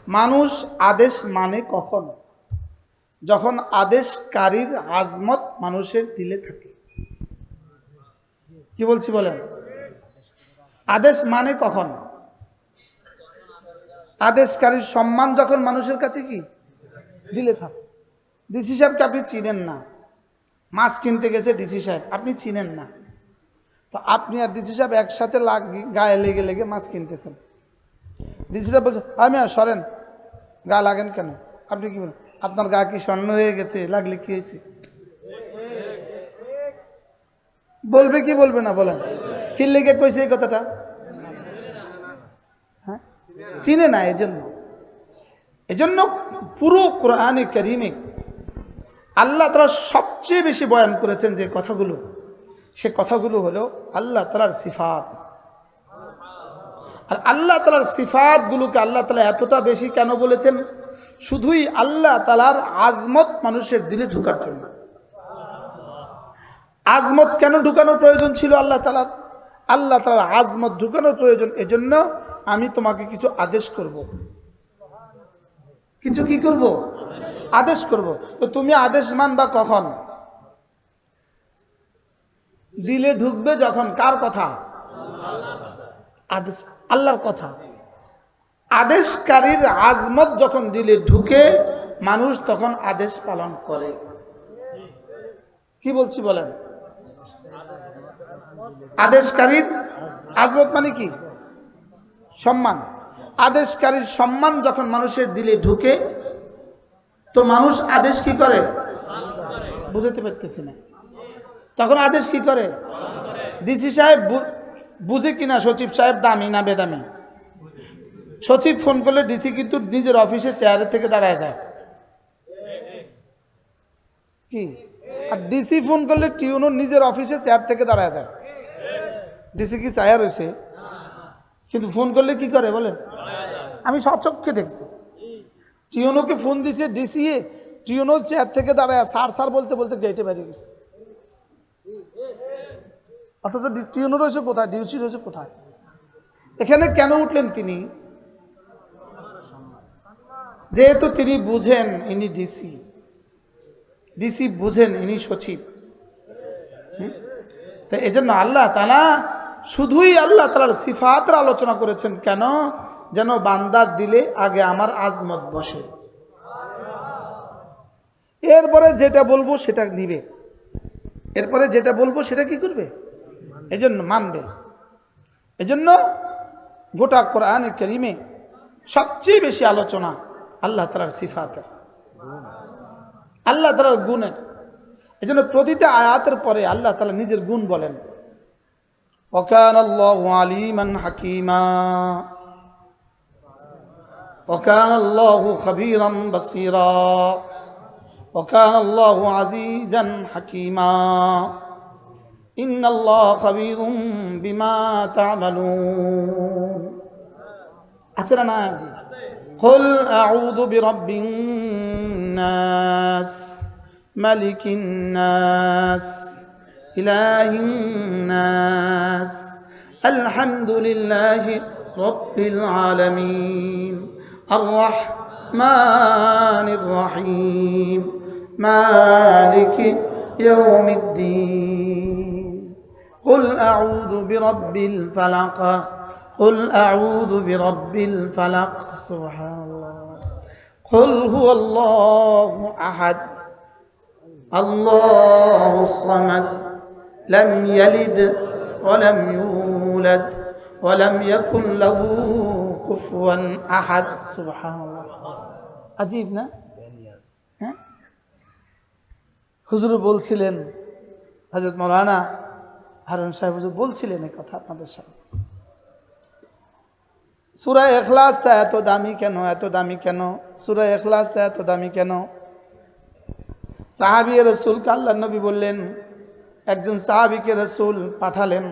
মানুষ আদেশ মানে কখন? যখন আদেশকারীর আজমত মানুষের দিলে থাকে। কি বলছি বলেন? আদেশ মানে কখন? আদেশকারীর সম্মান যখন মানুষের কাছে কি দিলে থাকে। ডিসি সাহেবকে আপনি চিনেন না, মাছ কিনতে গেছে ডিসি সাহেব, আপনি চিনেন না, তো আপনি আর ডিসি সাহেব একসাথে গায়ে লেগে লেগে মাছ কিনতেছেন। ডিসি সাহেব বলছে আমি সরেন, গা লাগেন কেন? আপনি কি বলেন? আপনার গা কি স্বর্ণ হয়ে গেছে? লাগলে কি হয়েছে? বলবে কি বলবে না বলেন? কি লেগে কইছে এই কথাটা? হ্যাঁ, চিনে না। এজন্য পুরো কোরআনে কারীমে আল্লাহ তাআলা সবচেয়ে বেশি বয়ান করেছেন যে কথাগুলো, সে কথাগুলো হলো আল্লাহ তাআলার সিফাত। আর আল্লাহ তাআলার সিফাতগুলোকে আল্লাহ তাআলা এতটা বেশি কেন বলেছেন? শুধুই আল্লাহ তাআলার আজমত মানুষের দিলে ঢোকার জন্য। আজমত কেন ঢুকানোর প্রয়োজন ছিল আল্লাহ তাআলার? আল্লাহ তাআলার আজমত ঢুকানোর প্রয়োজন এজন্য আমি তোমাকে কিছু আদেশ করব। কিছু কি করব? আদেশ করব। তো তুমি আদেশ মানবা কখন? দিলে ঢুকবে যখন। কার কথা? আদেশ আল্লাহর কথা। আদেশকারীর আজমত যখন দিলে ঢুকে মানুষ তখন আদেশ পালন করে। কি বলছি বলেন? আদেশকারীর আজমত মানে কি? সম্মান। আদেশকারীর সম্মান যখন মানুষের দিলে ঢুকে তো মানুষ আদেশ কি করে? বুঝতে পারতেছি না। তখন আদেশ কি করে? ডিসি সাহেব বুঝে কিনা সচিব সাহেব দামি না বেদামি? সচিব ফোন করলে ডিসি কিন্তু নিজের অফিসে চেয়ারের থেকে দাঁড়ায় যায় কি, আর ডিসি ফোন করলে টিউনো নিজের অফিসে চেয়ার থেকে দাঁড়ায় যায়। ডিসি কি চেয়ার হয়েছে? কিন্তু ফোন করলে কি করে বলেন? আমি সচক্ষে দেখছি টিউনোকে ফোন দিছে ডিসি, টিউনো চেয়ার থেকে দাঁড়ায় স্যার স্যার বলতে বলতে গেটে বেরিয়ে গেছে। অথচ টিউনো রয়েছে কোথায়? ডিউসি রয়েছে কোথায়? এখানে কেন উঠলেন তিনি? যেহেতু তিনি বুঝেন ইনি ডিসি, ডিসি বুঝেন ইনি সচিব। তো এই জন্য আল্লাহ তাআলা শুধুই আল্লাহ তাআলার সিফাতের আলোচনা করেছেন। কেন? যেন বান্দার দিলে আগে আমার আজমত বসে, এরপরে যেটা বলবো সেটা নিবে, এরপরে যেটা বলবো সেটা কি করবে? এজন্য মানবে। এজন্য গোটা কোরআনে কারীমে সবচেয়ে বেশি আলোচনা আল্লাহ তাআলার সিফাতের, আল্লাহ তাআলার গুণের। এজন্য প্রতিটা আয়াতের পরে আল্লাহ তাআলা নিজের গুণ বলেন। ওয়াকানাল্লাহু আলিমান হাকীমা, ওয়াকানাল্লাহু খাবীরাম বাসীরা, ওয়াকানাল্লাহু আজিজান হাকীমা, ইন্নাল্লাহা খাবীরুম বিমা তা'মালুন। আছে না? কুল আউযু বিরাব্বিন নাস, মালিকিন নাস, ইলাহিন নাস, আলহামদুলিল্লাহি রাব্বিল আলামিন, আর রাহমানির রহিম, মালিকি ইয়াউমিদ্দিন। কুল আউযু বিরাব্বিল ফালাক, قل أعوذ برب الفلق، سبحان الله. قل هو الله أحد الله الصمد لم يلد ولم يولد ولم يكن له كفوا أحد. سبحان الله. عجيب না? হ্যাঁ, হুজুর বলছিলেন, হযরত মাওলানা হারুন সাহেব হুজুর বলছিলেন এই কথা আপনাদের সামনে। সূরা ইখলাসটা এত দামি কেন? এত দামি কেন সূরা ইখলাসটা এত দামি কেন? সাহাবী রাসূলকে আল্লাহর নবী বললেন, একজন সাহাবীকে রাসূল পাঠালেন,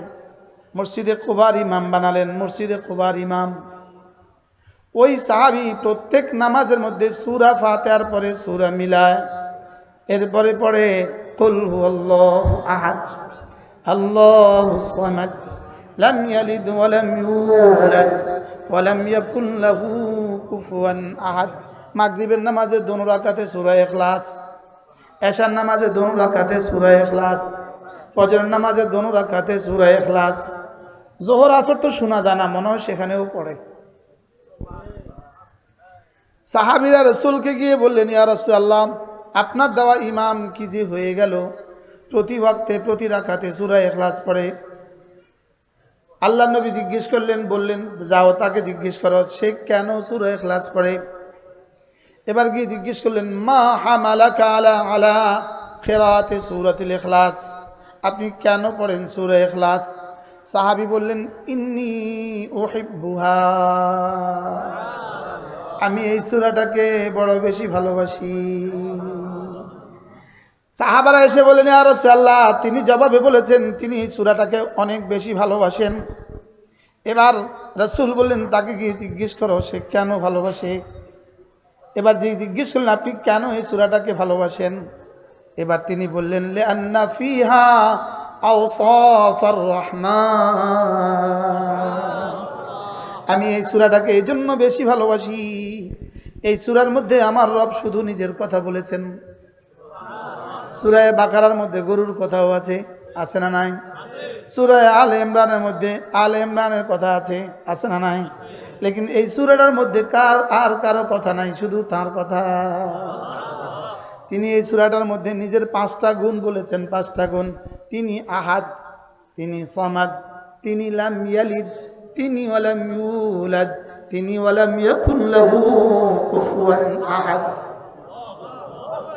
মসজিদে কুবার ইমাম বানালেন, মসজিদে কুবার ইমাম। ওই সাহাবী প্রত্যেক নামাজের মধ্যে সূরা ফাতিহার পরে সূরা মিলায়, এরপরে পড়ে কুল হুয়াল্লাহু আহাদ আল্লাহুস সামাদ লাম ইয়ালিদ ওয়া লাম ইউলাদ ওয়া লাম ইয়াকুল লাহু কুফুয়ান আহাদ। মাগরিবের নামাজে দোনো রাকাতে সূরা ইখলাস, এশার নামাজে দোনো রাকাতে সূরা ইখলাস, ফজরের নামাজে দোনো রাকাতে সূরা ইখলাস। যোহর আসর তো শোনা যায় না, মনে হয় সেখানেও পড়ে। সাহাবীরা রাসূলকে গিয়ে বললেন, ইয়া রাসূলুল্লাহ, আপনার দেওয়া ইমাম কি যে হয়ে গেল, প্রতি ওয়াক্তে প্রতি রাকাতে সূরা ইখলাস পড়ে। আল্লাহ নবী জিজ্ঞেস করলেন, বললেন যাও তাকে জিজ্ঞেস করো সে কেন সূরা ইখলাস পড়ে। এবার গিয়ে জিজ্ঞেস করলেন, মা হামালাকা আলা কিরাআতি সূরাতিল ইখলাস, আপনি কেন পড়েন সূরা ইখলাস? সাহাবী বললেন, ইন্নী উহিব্বুহা, আমি এই সূরাটাকে বড় বেশি ভালোবাসি। সাহাবারা এসে বলেন, ইয়া রাসূলুল্লাহ, তিনি জবাবে বলেছেন তিনি সূরাটাকে অনেক বেশি ভালোবাসেন। এবার রাসূল বললেন, তাকে গিয়ে জিজ্ঞেস করো সে কেন ভালোবাসে। এবার যে জিজ্ঞেস করলেন, আপনি কেন এই সূরাটাকে ভালোবাসেন? এবার তিনি বললেন, লিআন্না ফিহা আওসাফার রহমান, আমি এই সূরাটাকে এই জন্য বেশি ভালোবাসি, এই সূরার মধ্যে আমার রব শুধু নিজের কথা বলেছেন। সূরা বাকারার মধ্যে গরুর কথাও আছে, আছে না নাই? সূরা আলে ইমরানের মধ্যে আলে ইমরানের কথা আছে, আছে না নাই? লেকিন এই সূরাটার মধ্যে কারো কথা নাই, শুধু তার কথা। তিনি এই সূরাটার মধ্যে নিজের 5টা গুণ বলেছেন, 5টা গুণ। তিনি আহাদ, তিনি সামাদ, তিনি লাম ইয়ালিদ, তিনি ওয়ালাম ইউলাদ, তিনি ওয়ালাম ইয়াকুন লাহু কুফুয়ান আহাদ।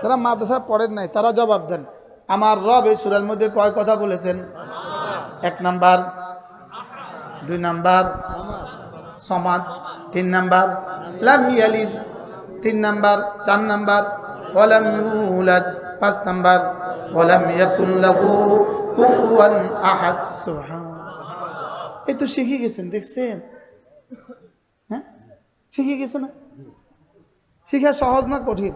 যারা মাদ্রাসা পড়েন নাই তারা জবাব দেন, আমার রব এই সূরার মধ্যে কয় কথা বলেছেন? 1 নাম্বার, 2 নাম্বার সামাদ, 3 নাম্বার লাম ইয়ালিদ, 3 নাম্বার, 4 নাম্বার ওয়ালাম ইউলাদ, 5 নাম্বার ওয়ালাম ইয়াকুন লাহু কুফুয়ান আহাদ। সুবহানাল্লাহ, এই তো শিখে গেছেন, দেখছেন? হ্যাঁ, শিখে গেছেন না? শিখা সহজ না কঠিন?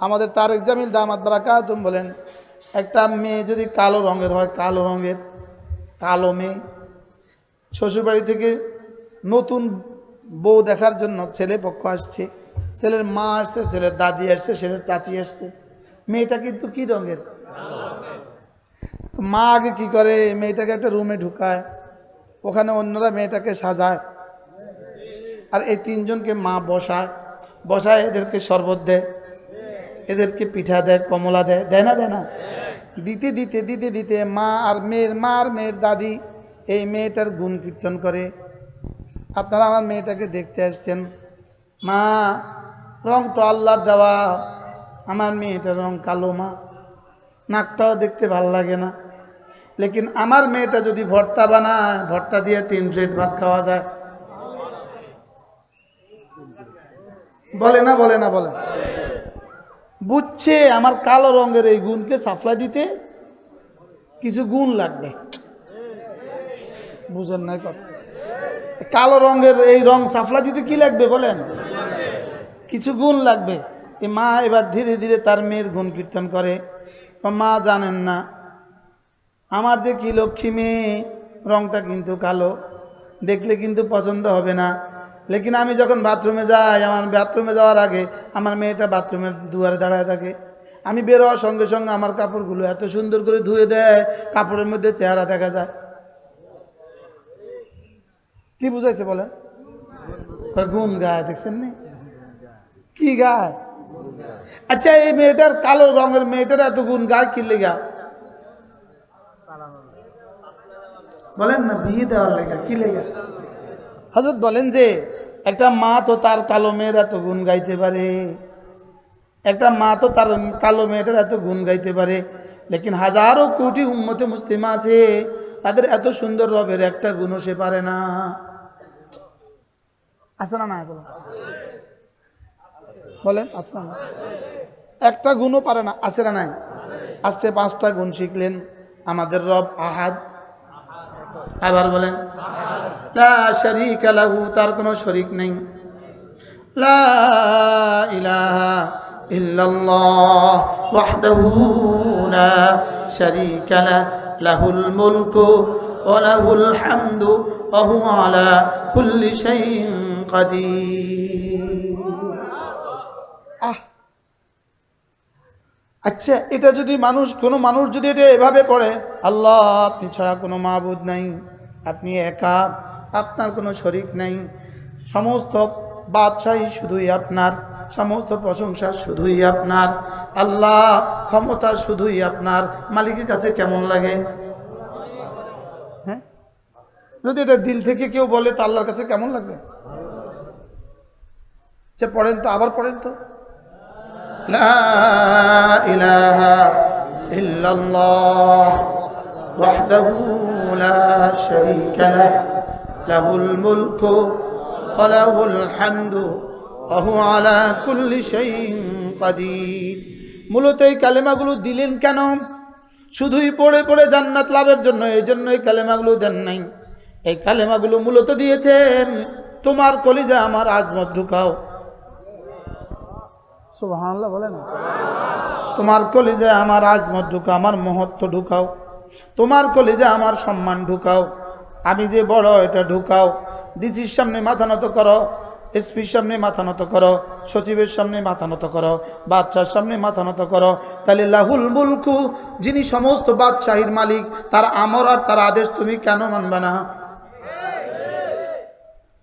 আমাদের তারেক জামিল দামাত বারাকাতুম বলেন, একটা মেয়ে যদি কালো রঙের হয়, কালো রঙের কালো মেয়ে, শ্বশুরবাড়ি থেকে নতুন বউ দেখার জন্য ছেলে পক্ষ আসছে, ছেলের মা আসছে, ছেলের দাদি আসছে, ছেলের চাচি আসছে, মেয়েটা কিন্তু কি রঙের? মা আগে কি করে, মেয়েটাকে একটা রুমে ঢুকায়, ওখানে অন্যরা মেয়েটাকে সাজায়, আর এই 3 জনকে মা বসায় এদেরকে শরবত দেয়, এদেরকে পিঠা দেয়, কমলা দেয়, দেয় না? দেয় না? দিতে দিতে দিতে দিতে মা আর মেয়ের দাদি এই মেয়েটার গুণ কীর্তন করে। আপনারা আমার মেয়েটাকে দেখতে আসছেন, মা রং তো আল্লাহর দেওয়া, আমার মেয়েটার রং কালো, মা নাকটাও দেখতে ভাল লাগে না, লেকিন আমার মেয়েটা যদি ভর্তা বানায়, ভর্তা দিয়ে 3 প্লেট ভাত খাওয়া যায়। বলে না? বলে না? বলে। বুঝছে আমার কালো রঙের এই গুণকে সাপ্লাই দিতে কিছু গুণ লাগবে, বুঝেন নাই কথা? কালো রঙের এই রং সাপ্লাই দিতে কি লাগবে বলেন? কিছু গুণ লাগবে। এই মা এবার ধীরে ধীরে তার মেয়ের গুণ কীর্তন করে। মা জানেন না আমার যে কি লক্ষ্মী মেয়ে, রংটা কিন্তু কালো, দেখলে কিন্তু পছন্দ হবে না, লেকিন আমি যখন বাথরুমে যাই, আমার বাথরুমে যাওয়ার আগে আমার মেয়েটা বাথরুমের দুয়ারে দাঁড়ায় থাকে, আমি বের হওয়ার সঙ্গে সঙ্গে আমার কাপড়গুলো এত সুন্দর করে ধুয়ে দেয়, কাপড়ের মধ্যে চেহারা দেখা যায়। কি বুঝাইছে বলেন? গুণ গায়, দেখছেন নি কি গায়? আচ্ছা, এই মেয়েটার কালো রঙের মেয়েটার এত গুণ গায় কি লেগা বলেন না? বিয়ে দেওয়ার লেগা, কি লেগা? হযরত বলেন যে একটা মা তো তার কালো মেয়ের এত গুণ গাইতে পারে, একটা মা তো তার কালো মেয়েটার এত গুণ গাইতে পারে, লেকিন হাজারো কোটি উম্মতে মুসলিমা আছে, তাদের এত সুন্দর রবের একটা গুণও সে পারে না। আছে না? না বলেন, আছে না? একটা গুণও পারে না, আছে না? নাই? আজকে 5টা গুণ শিখলেন। আমাদের রব আহাদ, আবার বলেন লা শারীকা লাহু, তার কোনো শরীক নেই। লা ইলাহা ইল্লাল্লাহ ওয়াহদাহু লা শারীকা লাহুল মুলকু ওয়া লাহুল হামদু ওয়া হুয়া আলা কুল্লি শাইইন قدير আচ্ছা, এটা যদি কোনো মানুষ যদি এটা এভাবে পড়ে, আল্লাহ আপনি ছাড়া কোনো মাবুদ নাই, আপনি একা, আপনার কোনো শরীক নাই, সমস্ত বাদশাহী শুধুই আপনার, সমস্ত প্রশংসা শুধুই আপনার, আল্লাহ ক্ষমতা শুধুই আপনার, মালিকের কাছে কেমন লাগে? হ্যাঁ, যদি এটা দিল থেকে কেউ বলে তো আল্লাহর কাছে কেমন লাগবে? আচ্ছা পড়েন তো, আবার পড়েন তো, লা ইলাহা ইল্লাল্লাহ ওয়াহদাহু লা শারীকা লাহু লাহুল মুলকু ওয়া লাহুল হামদু ওয়া হুয়া আলা কুল্লি শাইইন কাদির। মূলত এই কালেমাগুলো দিলেন কেন? শুধুই পড়ে পড়ে জান্নাত লাভের জন্য, এই জন্য এই কালেমাগুলো দেন নাই। এই কালেমাগুলো মূলত দিয়েছেন তোমার কলিজা আমার আজমত ঢুকাও। সুবহানাল্লাহ বলেন। তোমার কলিজা আমার আজমত ঢুকাও, আমার মহত্ব ঢুকাও, তোমার কলিজা আমার সম্মান ঢুকাও, আমি যে বড় এটা ঢুকাও। ডিসির সামনে মাথা নত করো, এসপির সামনে মাথা নত করো, সচিবের সামনে মাথা নত করো, বাদশার সামনে মাথা নত করো। তাহলে লাহুল মুলকু, যিনি সমস্ত বাদশাহীর মালিক, তার আমর আর তার আদেশ তুমি কেন মানবে না?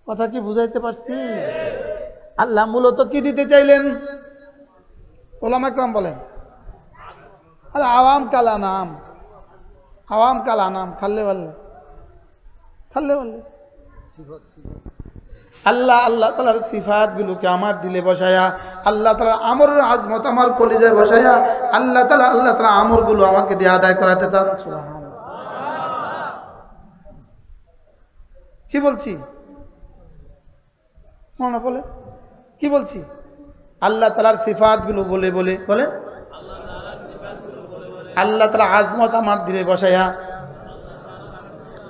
কথা কি বুঝাইতে পারছি? আল্লাহ মূলত কি দিতে চাইলেন? ওলামা কেরাম বলেন আওয়াম কালা নাম, আওয়াম কালা নাম, খাল্লে বললে খাল্লে বললে আল্লাহ আল্লাহ তাআলার সিফাতগুলোকে আমার দিলে বসায়া, আল্লাহ তাআলার আমরের আজমত আমার কলিজায় বসায়া আল্লাহ তাআলা আমরগুলো আমাকে দিয়ে আদায় করাতে চান। সুবহানাল্লাহ। কি বলছি মনে বলে, কি বলছি? আল্লাহ তাআলার সিফাতগুলো বলে বলে বলে আল্লাহ তাআলা আজমত আমার দিলে বসায়া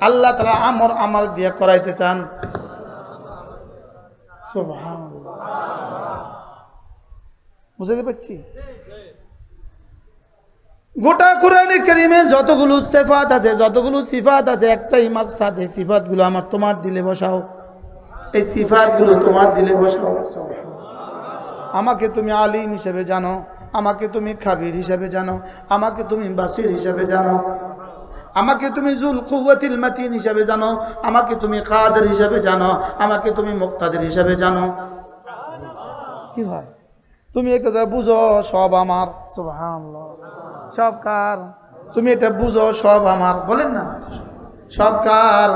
আল্লাহ তাআলা আমর আমার দিয়ে করাইতে চান। সুবহানাল্লাহ। বুঝতে পারছি? গোটা কোরআনে কারীমে যতগুলো সিফাত আছে, যতগুলো সিফাত আছে, একটাই মাকসাদ, এই সিফাতগুলো আমার তোমার দিলে বসাও, এই সিফাতগুলো তোমার দিলে বসাও। আমাকে তুমি আলিম হিসেবে জানো, আমাকে তুমি খাবির হিসেবে জানো, আমাকে তুমি বাসির হিসেবে জানো, আমাকে তুমি জুল কুওয়াতিল মাতিন হিসেবে জানো, আমাকে তুমি কাদের হিসেবে জানো, আমাকে তুমি মুক্তাদির হিসেবে জানো। কি ভাই তুমি এই কথা বুঝো সব আমার। সুবহানাল্লাহ। সব কার? তুমি এটা বুঝো সব আমার। বলেন না সব কার?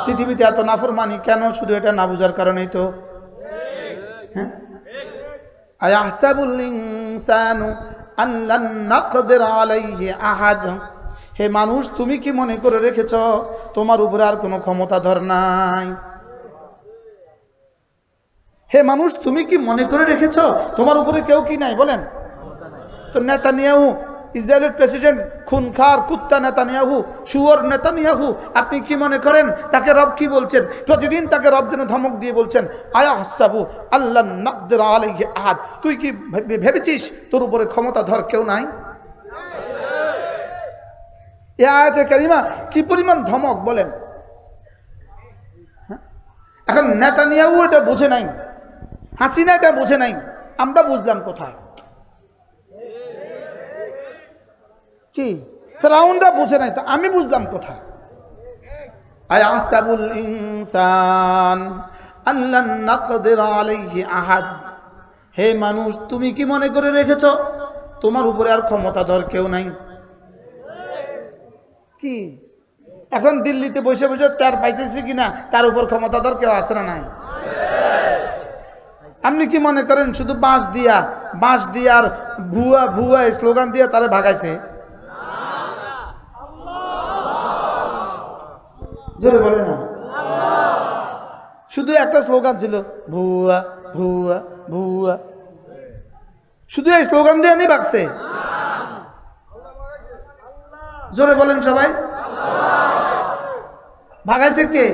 পৃথিবীতে এত নাফরমানি কেন? শুধু এটা না বুঝার কারণেই তো। হ্যাঁ, আয়াহসাবুল ইনসানু আন লান নাকদির আলাইহি আহাদ। হে মানুষ, তুমি কি মনে করে রেখেছ তোমার উপরে আর কোনো ক্ষমতাধর নাই? হে মানুষ, তুমি কি মনে করে রেখেছ তোমার উপরে কেউ কি নাই? বলেন তো। নেতানিয়াহু, ইসরায়েলের প্রেসিডেন্ট, খুনখার কুত্তা নেতানিয়াহু, শুয়োর নেতানিয়াহু, আপনি কি মনে করেন তাকে রব কি বলছেন? প্রতিদিন তাকে রব যেন ধমক দিয়ে বলছেন আয়াহসাবু আল্লাহ নাকদির আলাইহি আহাদ। তুই কি ভেবেছিস তোর উপরে ক্ষমতাধর কেউ নাই? এই আয়াতে কারিমা কি পরিমাণ ধমক বলেন। এখন নেতানিয়াহু এটা বুঝে নাই, হাসিনা এটা বুঝে নাই, আমরা বুঝলাম কোথায়? কি ফেরাউনরা বুঝে নাই, তা আমি বুঝলাম কোথায়? আয়াহসাবুল ইনসান আল্লাহ নাকদির আলাইহি আহাদ। হে মানুষ, তুমি কি মনে করে রেখেছ তোমার উপরে আর ক্ষমতাধর কেউ নাই? কি এখন দিল্লিতে বসে বসে তার পাইতেছি কিনা তার উপর ক্ষমতাধর কেউ আছে না নাই? আপনি কি মনে করেন শুধু বাঁশ দিয়া আর ভুয়া ভুয়া স্লোগান দিয়ে তারে ভাগাইছে? জোরে বলে না। শুধু একটা স্লোগান ছিল, ভুয়া ভুয়া ভুয়া, শুধু এই স্লোগান দিয়ে নি ভাগছে? জোরে বলেন সবাই। ভাগাইছে কে?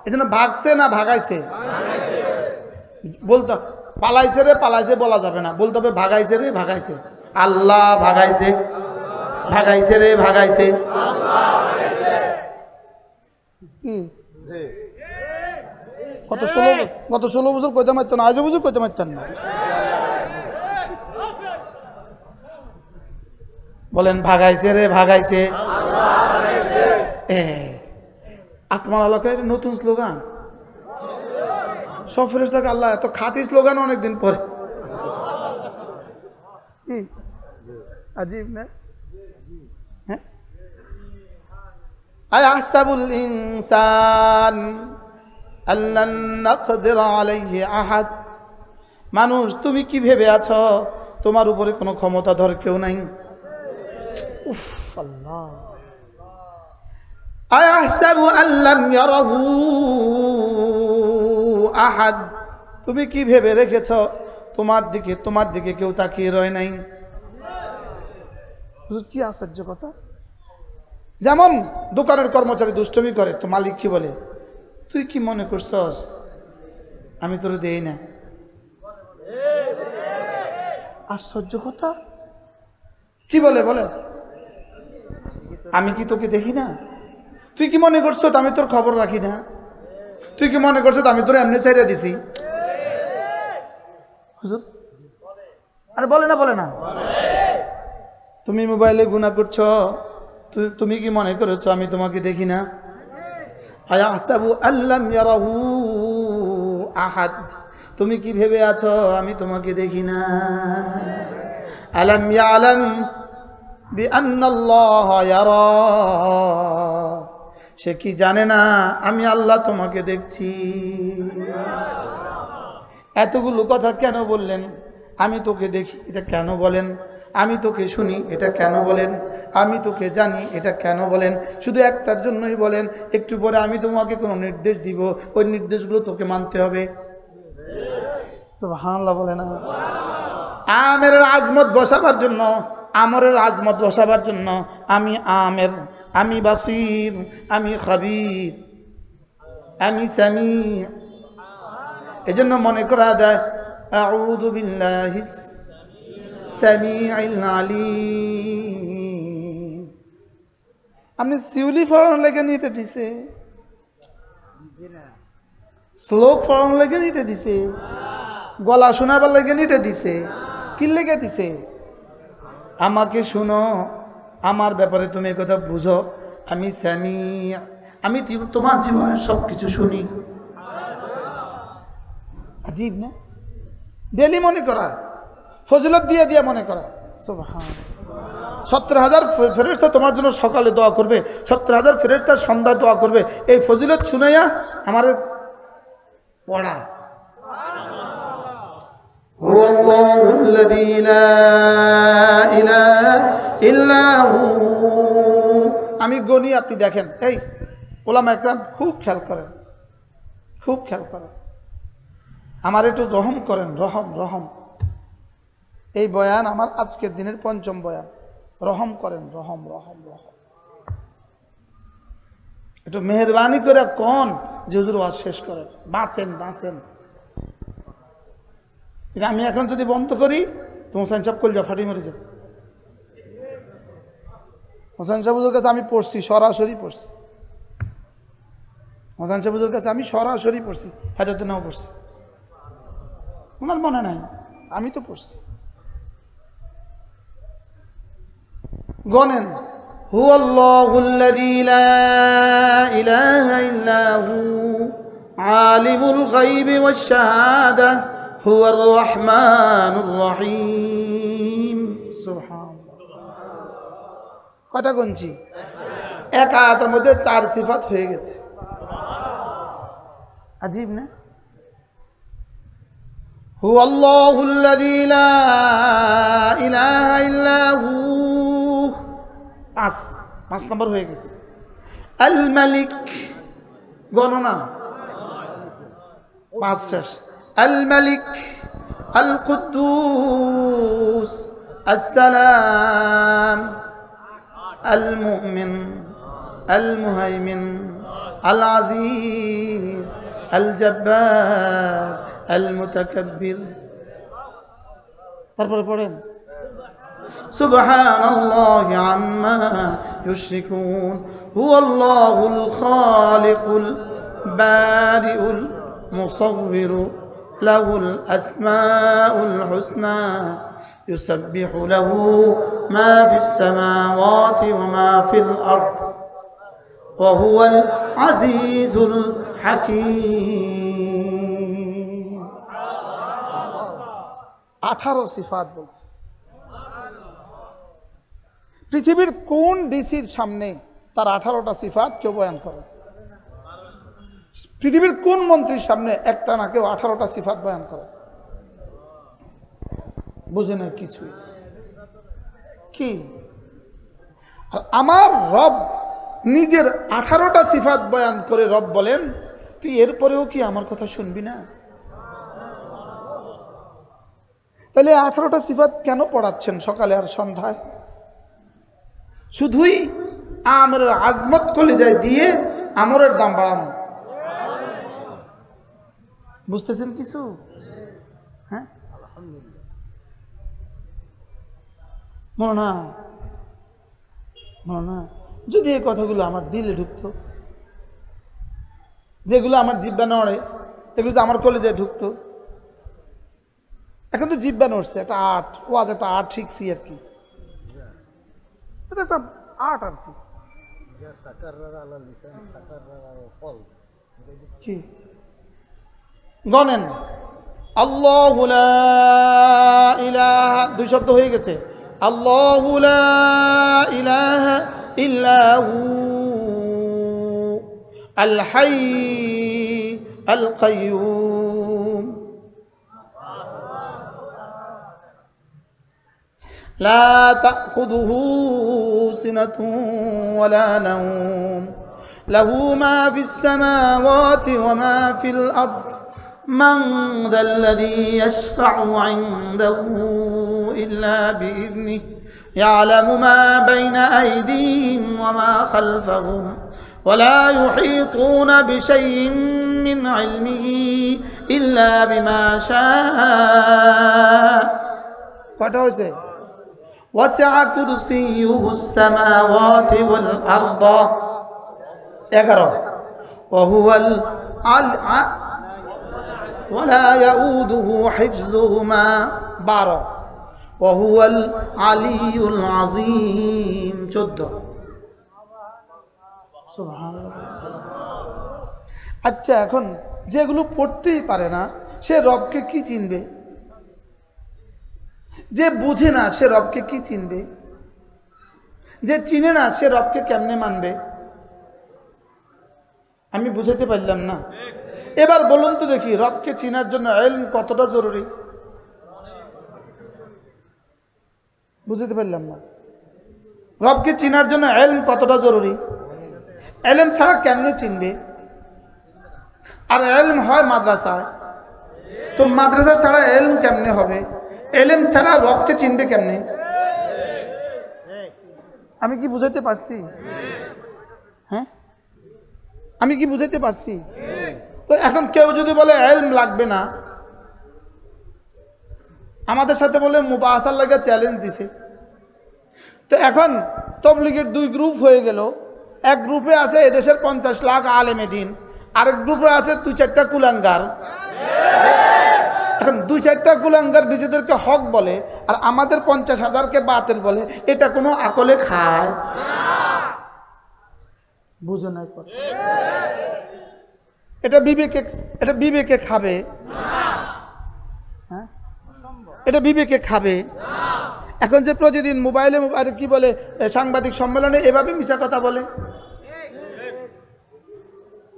এজন্য ভাগছে না ভাগাইছে? বলতো পালাইছে রে পালাইছে বলা যাবে না, বলতে হবে ভাগাইছে রে ভাগাইছে। আল্লাহ ভাগাইছে, ভাগাইছে রে ভাগাইছে। গত 16 বছর কইতে পারতো না, আজও বুঝুর কইতে পারতেন না। বলেন ভাগাইছে রে, ভাগাইছে। আসমান আলোকের নতুন স্লোগান, সব ফেরেশতাকে আল্লাহ এত খাঁটি স্লোগান অনেকদিন পরে। আজীব না? হ্যাঁ, আয়াহসাবুল ইনসান আল্লান নাকদির আলাইহি আহাদ। মানুষ, তুমি কি ভেবে আছো তোমার উপরে কোনো ক্ষমতাধর কেউ নাই? উফ আল্লাহ। আয়াহসাবু আল্লাম ইয়ারাহু আহাদ। তুমি কি ভেবে রেখেছ তোমার দিকে কেউ তাকিয়ে রয় নাই? কি আশ্চর্য কথা। যেমন দোকানের কর্মচারী দুষ্টমি করে, তো মালিক কি বলে, তুই কি মনে করছস আমি তোরে দেই না? আশ্চর্য কথা। কি বলে বলে, আমি কি তোকে দেখি না? তুই কি মনে করছ আমি তোর খবর রাখি না? তুই কি মনে করছ আমি তোর এমনি ছেড়ে দিছি? হুজুর আরে বলে না। তুমি মোবাইলে গুনাহ করছো, তুমি কি মনে করেছো আমি তোমাকে দেখি না? আয়াহসাবু আল্লাম ইয়ারাহু আহাদ। তুমি কি ভেবে আছো আমি তোমাকে দেখি না? আলাম ইয়ালাম বিআন্নাল্লাহ ইয়ারা। সে কি জানে না আমি আল্লাহ তোমাকে দেখছি? এতগুলো কথা কেন বললেন? আমি তোকে দেখি এটা কেন বলেন? আমি তোকে শুনি এটা কেন বলেন? আমি তোকে জানি এটা কেন বলেন? শুধু একটার জন্যই বলেন, একটু পরে আমি তোমাকে কোনো নির্দেশ দিব, ওই নির্দেশগুলো তোকে মানতে হবে। সুবহানাল্লাহ বলে না? আমেরের আজমত বসাবার জন্য, আমরের আজমত বসাবার জন্য আমি আমের, আমি বাসির, আমি খাবির, আমি সামি। এজন্য মনে করা দেয় আউযু বিল্লাহিস সামিউল আলিম। আপনি সিউলি ফরান লেগে নিতে দিছে, শ্লোক ফরান লেগে নিতে দিছে, গলা শোনাবার লেগে নিতে দিছে। কি লেগে দিছে? আমাকে শুনো, আমার ব্যাপারে তুমি কথা বুঝো। আমি সামি, আমি তোমার জীবনের সব কিছু শুনি। আজীব না? ডেলি মনে করা, ফজিলত দিয়ে মনে করা। সুবহানাল্লাহ। 70,000 ফেরেশতা তোমার জন্য সকালে দোয়া করবে, 70,000 ফেরেশতা সন্ধ্যায় দোয়া করবে। এই ফজিলত শুনাইয়া আমার পড়া। হুয়াল্লাহুল্লাযী লা ইলাহা ইল্লা হু। আমি গনি, আপনি দেখেন। এই ওলামা একরাম খুব খেয়াল করেন, খুব খেয়াল করেন। আমার একটু রহম করেন, রহম। এই বয়ান আমার আজকের দিনের 5ম বয়ান। রহম করেন, রহম। একটু মেহরবানি করে কোন যে হুজুর ওয়াজ শেষ করেন, বাঁচেন। আমি এখন যদি বন্ধ করি তো হোসেন সাহেব কলজা ফাটি মরে যাবে। হোসেন সাহেব হুজুর কাছে আমি পড়ছি, সরাসরি পড়ছি। হোসেন সাহেব হুজুর কাছে আমি সরাসরি পড়ছি, হাজার নাও পড়ছি। আমার মনে নাই, আমি তো পড়ছি। গনেন। হুয়াল্লাহুল্লাযী লা ইলাহা ইল্লা হু আলিমুল গায়বি ওয়াশ শাহাদা হুয়ার রহমানুর রহিম। সুবহানাল্লাহ। কয়টা গুনছি? এক আয়াতের মধ্যে 4 সিফাত হয়ে গেছে। আজীব না? হুয়াল্লাহুল্লাযী লা ইলাহা ইল্লা হু। 5 নম্বর হয়ে গেছে। আল মালিক, গণনা 5 শেষ। আল মালিক, আল কুদ্দুস, আসসালাম, আল মুমিন, আল মুহাইমিন, আল আজিজ, আল জব্বার, আল মুতাকাব্বির। তারপরে পড়েন সুবহানাল্লাহি আম্মা ইউশরিকুন হুয়াল্লাহুল খালিকুল বারিউল মুসাউবির লাহুল আসমাউল হুসনা ইউসাব্বিহু লাহু মা ফিস সামাওয়াতি ওয়া মা ফিল আরদ ওয়া হুয়াল আজিজুল হাকীম। 18 সিফাত বলছে। পৃথিবীর কোন ডিসির সামনে তার 18টা সিফাত কেউ বয়ান করে? পৃথিবীর কোন মন্ত্রীর সামনে একটা না কেউ 18টা সিফাত বয়ান করে? বুঝে না কিছুই। কি আর আমার রব নিজের 18টা সিফাত বয়ান করে রব বলেন, তুই এরপরেও কি আমার কথা শুনবি না? তাহলে 18টা সিফাত কেন পড়াচ্ছেন সকালে আর সন্ধ্যায়? শুধুই আমরের আজমত কলিজায় দিয়ে আমরের দাম বাড়ানো। বুঝতেছেন কিছু? হ্যাঁ, মনে না যদি এই কথাগুলো আমার দিলে ঢুকতো, যেগুলো আমার জিব্বা নড়ে এগুলো তো আমার কলেজায় ঢুকতো। এখন তো জিব্বা নড়ছে, একটা আর্ট, ওয়াজ একটা আর্ট শিখছি আর কি, এটা একটা আর্ট আর কি। গনেন আল্লাহু লা ইলাহা, 2 শব্দ হয়ে গেছে। আল্লাহু লা ইলাহা ইল্লাহু আল হাইয়্যুল আল কাইয়্যুম লা তাখুযুহু সিনাতুন ওয়ালা নাওম লাহু মা ফিস সামাওয়াতি ওয়া মা ফিল আরদ من ذا الذي يشفع عنده إلا بإذنه يعلم ما بين أيديهم وما خلفهم ولا يحيطون بشيء من علمه إلا بما شاء. وسع كرسيه السماوات والأرض. 11 وهو ولا يؤوده حفظهما. 12 وهو العلي العظيم. 14 আচ্ছা, এখন যেগুলো পড়তেই পারে না সে রবকে কি চিনবে? যে বুঝে না সে রবকে কি চিনবে? যে চিনে না সে রবকে কেমনে মানবে? আমি বুঝাতে পারলাম না। এবার বলুন তো দেখি, রবকে চিনার জন্য ইলম কতটা জরুরি? বুঝতে পারলাম না। রবকে চিনার জন্য ইলম কতটা জরুরি? ইলম ছাড়া কেমনে চিনবে? আর ইলম হয় মাদ্রাসায়, তো মাদ্রাসা ছাড়া ইলম কেমনে হবে? ইলম ছাড়া রবকে চিনবে কেমনে? আমি কি বুঝাইতে পারছি? হ্যাঁ, আমি কি বুঝাইতে পারছি? তো এখন কেউ যদি বলে ইলম লাগবে না, আমাদের সাথে বলে মুবাহাসার লাগে চ্যালেঞ্জ দিছে, তো এখন তাবলীগের 2 গ্রুপ হয়ে গেল। এক গ্রুপে আছে এদেশের 50 লাখ আলেমে দ্বীন, আরেক গ্রুপে আছে 2-4টা কুলাঙ্গার। এখন 2-4টা কুলাঙ্গার নিজেদেরকে হক বলে আর আমাদের 50,000কে বাতিল বলে, এটা কোনো আকলে খায়? বুঝে নাই কথা? এটা বিবেকে খাবে? হ্যাঁ, এটা বিবেকে খাবে? এখন যে প্রতিদিন মোবাইলে কি বলে সাংবাদিক সম্মেলনে এভাবে মিশা কথা বলে,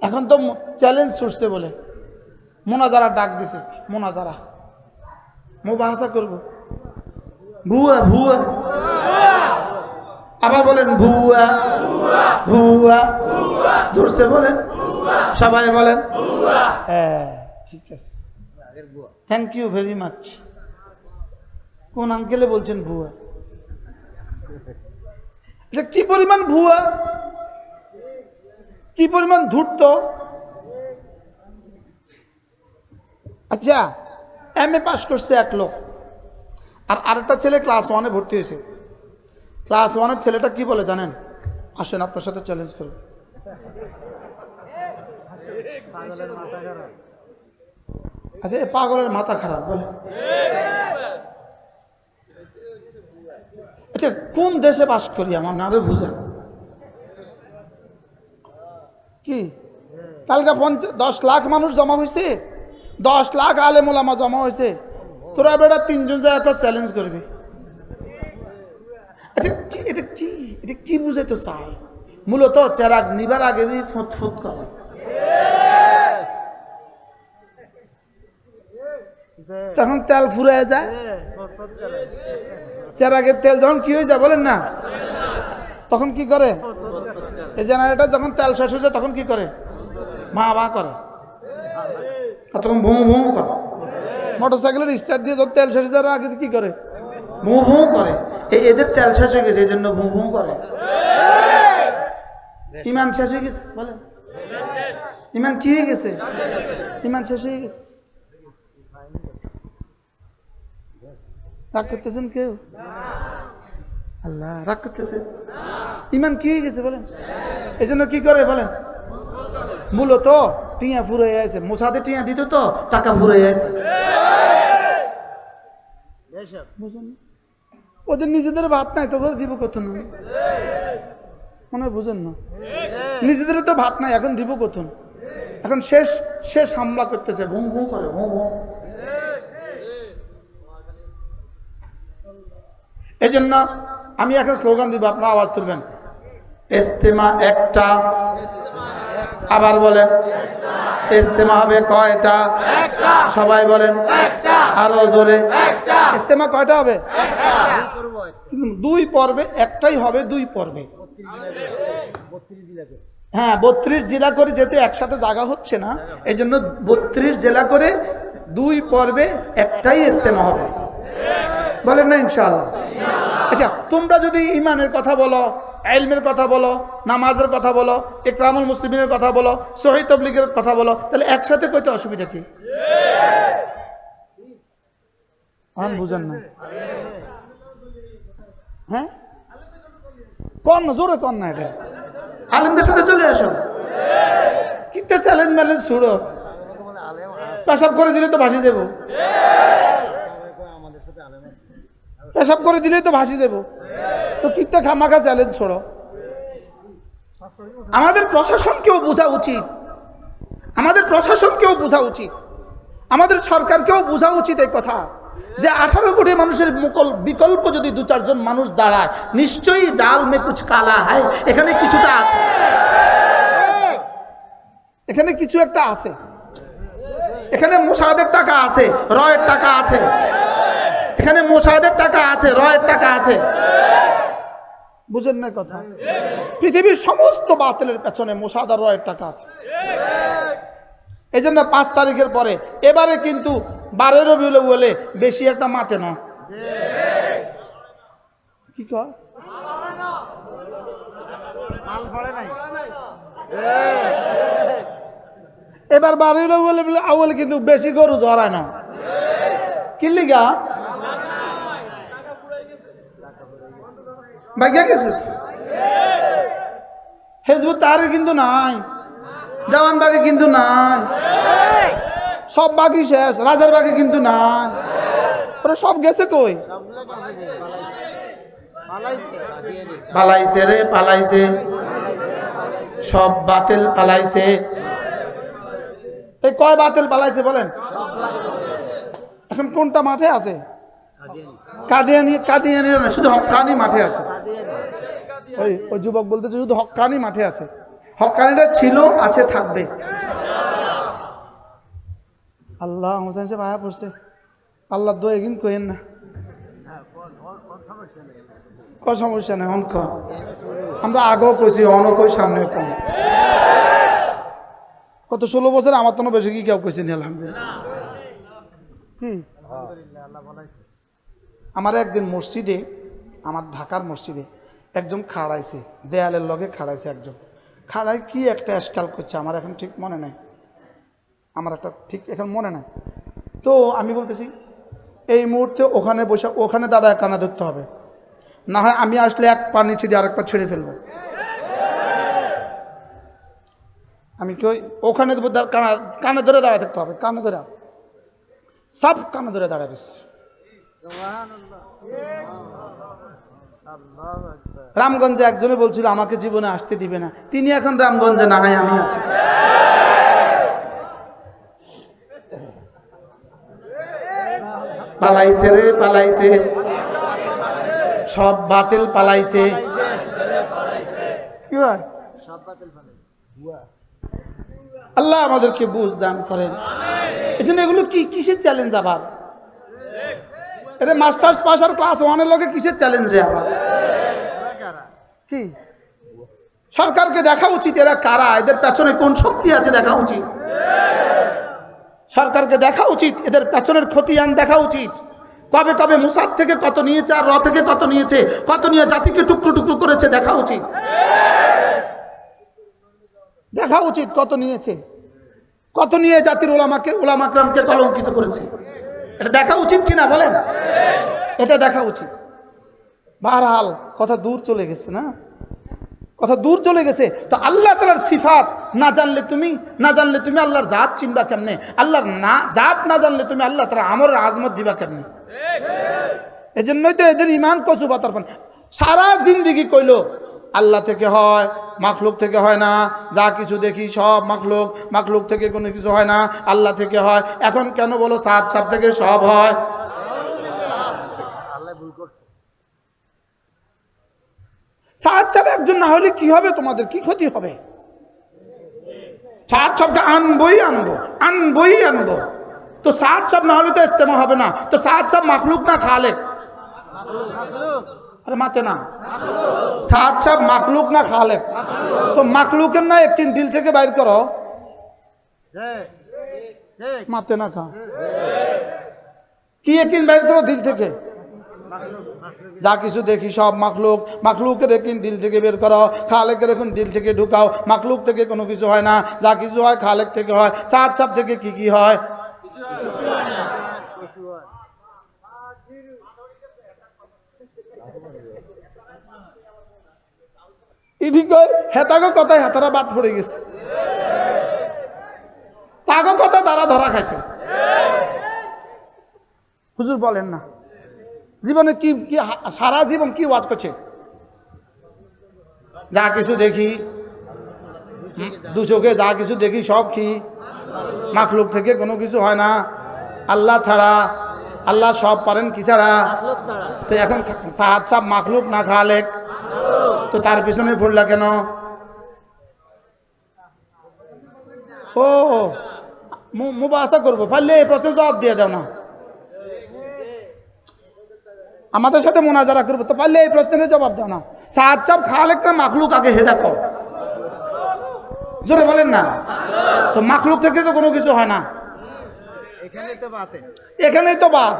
এখন তো চ্যালেঞ্জ ছুটছে বলে মোনাজারা ডাক দিছে, মোনাজারা মুবাহাসা করব, ভুয়া ভুয়া, আবার বলেন ভুয়া ভুয়া, জোরসে বলেন, সবাই বলেন। হ্যাঁ, ঠিক আছে, থ্যাংক ইউ ভেরি মাচ। কোন আঙ্কেলে বলছেন ভুয়া? কি পরিমাণ ভুয়া, কি পরিমাণ ধূর্ত। আচ্ছা, MA পাস করছে এক লোক, আর আরেকটা ছেলে ক্লাস 1-এ ভর্তি হয়েছে। ক্লাস 1-এর ছেলেটা কি বলে জানেন? আসেন আপনার সাথে চ্যালেঞ্জ করব। আচ্ছা, এ পাগলের মাথা খারাপ বলে। আচ্ছা, কোন দেশে বাস করি আমার নারে বুঝেন কি? কালকে 10 লাখ মানুষ জমা হয়েছে, 10 লাখ আলেম ওলামা জমা হয়েছে, তোরা বেটা 3 জন যায় চ্যালেঞ্জ করবি। আচ্ছা, এটা কি বুঝে তো চাই? মূলত চেরাগ নিবার আগে দিয়ে ফুট ফুট করে। তখন তেল ফুরে যায়, চেরাগের তেল যখন কি হয়ে যায় বলেন না, তখন কি করে? এই জেনারেটর যখন তেল শেষ হয়ে যায় তখন কি করে? মা বা করে, তখন ভুঁ ভুঁ করে। মোটরসাইকেলের স্টার্ট দিয়ে যখন তেল শেষ হয়ে যাওয়ার আগে কি করে? ভুঁ ভুঁ করে। এদের তেল শেষ হয়ে গেছে, এই জন্য ভুঁ ভুঁ করে। ইমান শেষ হয়ে গেছে বলেন, ইমান কি হয়ে গেছে? ইমান শেষ হয়ে গেছে। রাগ করতেছেন কেউ? আল্লাহ রাগ করতেছে। ইমান কি হয়ে গেছে বলেন? এই জন্য কি করে বলেন? মূলত টিয়া ফুরে আছে, মোসাদে টিয়া দিত তো টাকা ফুরে আছে। ওদের নিজেদের ভাত নাই তো দিব কত না, মনে হয় বুঝেন না? নিজেদের তো ভাত নাই, এখন দিব কত? এখন শেষ হামলা করতেছে, ভুঁ ভুঁ করে, ভুঁ ভুঁ। এই জন্য আমি এখন স্লোগান দিব, আপনারা আওয়াজ তুলবেন। ইস্তেমা একটা, আবার বলেন ইস্তেমা হবে কয়টা? সবাই বলেন আরো জোরে। ইস্তেমা কয়টা হবে? কিন্তু 2 পর্বে, একটাই হবে 2 পর্বে। হ্যাঁ, 32 জেলা করে, যেহেতু একসাথে জায়গা হচ্ছে না, এই জন্য 32 জেলা করে 2 পর্বে একটাই ইস্তেমা হবে, বলেন না ইনশাআল্লাহ? আচ্ছা, তোমরা যদি ইমানের কথা বলো, ইলমের কথা বলো, নামাজের কথা বলো, ইকরামুল মুসলিমিনের কথা বলো, সহিহ তাবলীগের কথা বলো, তাহলে একসাথে কইতে অসুবিধা কি? আমি বুঝেন না? হ্যাঁ, কোন না, জোরে কোন না, এটা আলেমদের সাথে চলে আসো। কিতে চ্যালেঞ্জ ম্যালেঞ্জ ছুড়ো, পেশাব করে দিলে তো ভাসি যাবো, পেশাব করে দিলেই তো ভাসি যাবো, তো কিতে খামাখা চ্যালেঞ্জ ছোড়ো। আমাদের প্রশাসনকেও বোঝা উচিত, আমাদের প্রশাসনকেও বোঝা উচিত, আমাদের সরকারকেও বোঝা উচিত এই কথা যে 18 কোটি মানুষের বিকল্প যদি 2-4 জন মানুষ দাঁড়ায়, নিশ্চয়ই ডাল মে কুছ কালা হয়, এখানে কিছুটা আছে, এখানে কিছু একটা আছে, এখানে মোসাদের টাকা আছে, রয়ের টাকা আছে, এখানে মোসাদের টাকা আছে, রয়ের টাকা আছে। বুঝেন না কথা? পৃথিবীর সমস্ত বাতিলের পেছনে মোসাদ আর রয়ের টাকা আছে। এই জন্য 5 তারিখের পরে এবারে কিন্তু 12 রবিউল আউয়ালে বেশি একটা মাতে না, কি কয় এবার 12 রবিউল আউয়ালে কিন্তু বেশি গরু জড়ায় না। কি লিগা? ভাগ্যা গেছে। হিজবুত তাহরীর কিন্তু নাই, দেওয়ানবাগে কিন্তু নাই, সব বাকি শেষ, রাজার বাগে কিন্তু নাই, ওরা সব গেছে কই? পালাইছে রে, পালাইছে, সব বাতিল পালাইছে। এই কয় বাতিল পালাইছে বলেন? এখন কোনটা মাঠে আছে? কাদিয়ানি না, শুধু হক্কানি মাঠে আছে। ওই যুবক বলতেছে শুধু হক্কানি মাঠে আছে। হক্কানিটা ছিল, আছে, থাকবে। আল্লাহ হোসেন সাহেব আয়া পড়ছে, আল্লাহ দোয়া এগিন কইেন না, কোনো সমস্যা নেই। অঙ্ক আমরা আগেও কইছি, অনও কই, সামনেও কম। কত 16 বছর আমার তো বেশি কি কেউ কইছেন আলহামদুলিল্লাহ। আমার একদিন মসজিদে, আমার ঢাকার মসজিদে একজন খাড়াইছে, দেয়ালের লগে খাড়াইছে একজন, খাড়াই কি একটা এসকাল করছে, আমার এখন ঠিক মনে নাই, আমার একটা ঠিক এখন মনে নাই। তো আমি বলতেছি এই মুহূর্তে ওখানে বসে, ওখানে দাঁড়ায় কানা ধরতে হবে, না হয় আমি আসলে এক পা নিচে দিয়ে আরেক পা ছেড়ে ফেলবো। আমি কই ওখানে কানা ধরে দাঁড়ায় থাকতে হবে, কানে ধরে। সব কানে ধরে দাঁড়ায় গেছে। রামগঞ্জে একজনে বলছিল আমাকে জীবনে আসতে দিবে না, তিনি এখন রামগঞ্জে না হয় আমি আছি। পালাইছে রে পালাইছে, সব বাতিল পালাইছে। কি হয়? আল্লাহ আমাদেরকে বুঝ দান করেন। এই জন্য এগুলো কি কিসের চ্যালেঞ্জ আবার? এটা মাস্টার্স পাস আর ক্লাস 1 এর লগে কিসের চ্যালেঞ্জ রে আবার? কি সরকারকে দেখা উচিত এরা কারা, এদের পেছনে কোন শক্তি আছে দেখা উচিত। সরকারকে দেখা উচিত এদের পেছনের খতিয়ান দেখা উচিত। কবে কবে মুসাদ থেকে কত নিয়েছে আর র থেকে কত নিয়েছে, কত নিয়ে জাতিকে টুকরো টুকরো করেছে দেখা উচিত। দেখা উচিত কত নিয়েছে, কত নিয়ে জাতির উলামাকরামকে কলঙ্কিত করেছে। এটা দেখা উচিত কিনা বলেন? এটা দেখা উচিত। বারহাল কথা দূর চলে গেছে না, কথা দূর চলে গেছে। তো আল্লাহ তাআলার সিফাত না জানলে তুমি আল্লাহর জাত চিনবা কেমনে? আল্লাহর না জাত না জানলে তুমি আল্লাহ তাআলা আমর আজমত দিবা কেমনে? এজন্যই তো এদের ইমান কচু পাতার পান। সারা জিন্দেগি কইলো আল্লাহ থেকে হয়, মাখলুক থেকে হয় না, যা কিছু দেখি সব মাখলুক থেকে কোনো কিছু হয় না, আল্লাহ থেকে হয়। এখন কেন বলো সাত সাত থেকে সব হয়? সাত সাহেব একজন না হলে কি হবে? তোমাদের কি ক্ষতি হবে? সাত সাহেবটা আনবই। তো সাত সাহেব না হলে তো ইস্তেমা হবে না। তো সাত সাহেব মাখলুক না খালেক? আরে মাতে না, সাত সাহেব মাখলুক না খালেক? তো মাখলুকের না একদিন দিল থেকে বাইর করো, মাতে না খা কি একদিন বাইর করো দিল থেকে? যা কিছু দেখি সব মাখলুকের একদিন দিল থেকে বের করো, খালেকের এখন দিল থেকে ঢুকাও। মাখলুক থেকে কোনো কিছু হয় না, যা কিছু হয় খালেক থেকে হয়। সাত সাহেব থেকে কি হয়? হেতাগো কথায় হেতারা বাদ পড়ে গেছে, তাগো কথা তারা ধরা খাইছে। হুজুর বলেন না জীবনে কি সারা জীবন কি ওয়াজ করছে? যা কিছু দেখি দু চোখে যা কিছু দেখি সব কি মাখলুক থেকে কোনো কিছু হয় না, আল্লাহ ছাড়া। আল্লাহ সব পারেন কি ছাড়া? তো এখন সাত সাহেব মাখলুক না খালেক, তো তার পিছনে পড়লা কেন? ও মুবাসা করবো, পারলে এই প্রশ্নের জবাব দিয়ে দাও না। আমাদের সাথে মোনাজারা করবো, তো পারলে এই প্রশ্নের জবাব দাও না। সাত সাহেব খালেক না মাখলুক আগে হেডা কর, জোরে বলেন না। তো মাখলুক থেকে তো কোনো কিছু হয় না, এখানেই তো বাদ,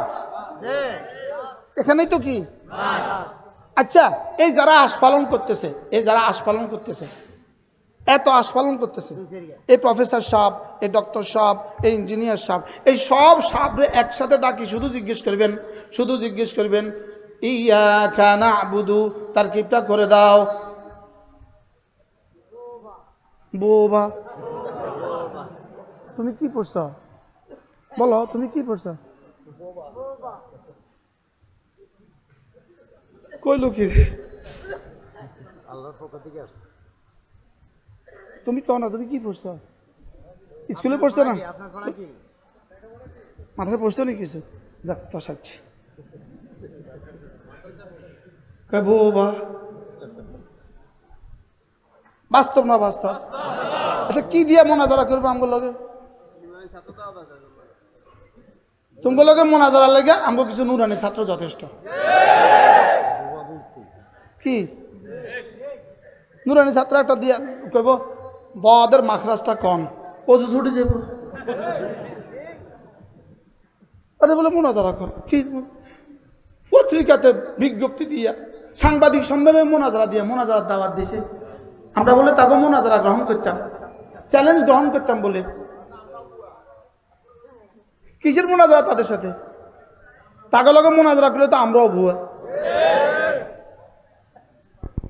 এখানেই তো কি। আচ্ছা এই যারা আস্ফালন করতেছে, এত আস্ফালন করতেছে, এই প্রফেসর সাহেব, এই ডক্টর সাহেব, এই ইঞ্জিনিয়ার সাহেব, এই সব সাহেবরে একসাথে ডাকি শুধু জিজ্ঞেস করবেন ইয়াকা না'বুদু তারকিবটা করে দাও। বোবা তুমি কি পড়ছো? বলো তুমি কি পড়ছো? কইলো কি তুমি কও না, তুমি কি পড়ছো? স্কুলে পড়ছো না? মাথায় পড়ছো না কিছু? যাক তো সাচ্ছি বাস্তব না বাস্তব? আচ্ছা কি দিয়ে মোনাজারা করবো আমগুলো লগে? তোমার লগে মোনাজারা লেগে আমগো কিছু নুরানি ছাত্র যথেষ্ট। কি নুরানি ছাত্র একটা দিয়া কইব বদের মাখরাজটা কম, অজু ছুটে যাব। আরে বলে মোনাজারা কর, কি পত্রিকাতে বিজ্ঞপ্তি দিয়া সাংবাদিক সম্মেলনে মোনাজারার দাওয়াত দিছে। আমরা বলে তাকে মোনাজারা গ্রহণ করতাম, চ্যালেঞ্জ গ্রহণ করতাম বলে। কিসের মোনাজারা তাদের সাথে? তাকে লগে মোনাজারা করলে তো আমরাও ভুয়া,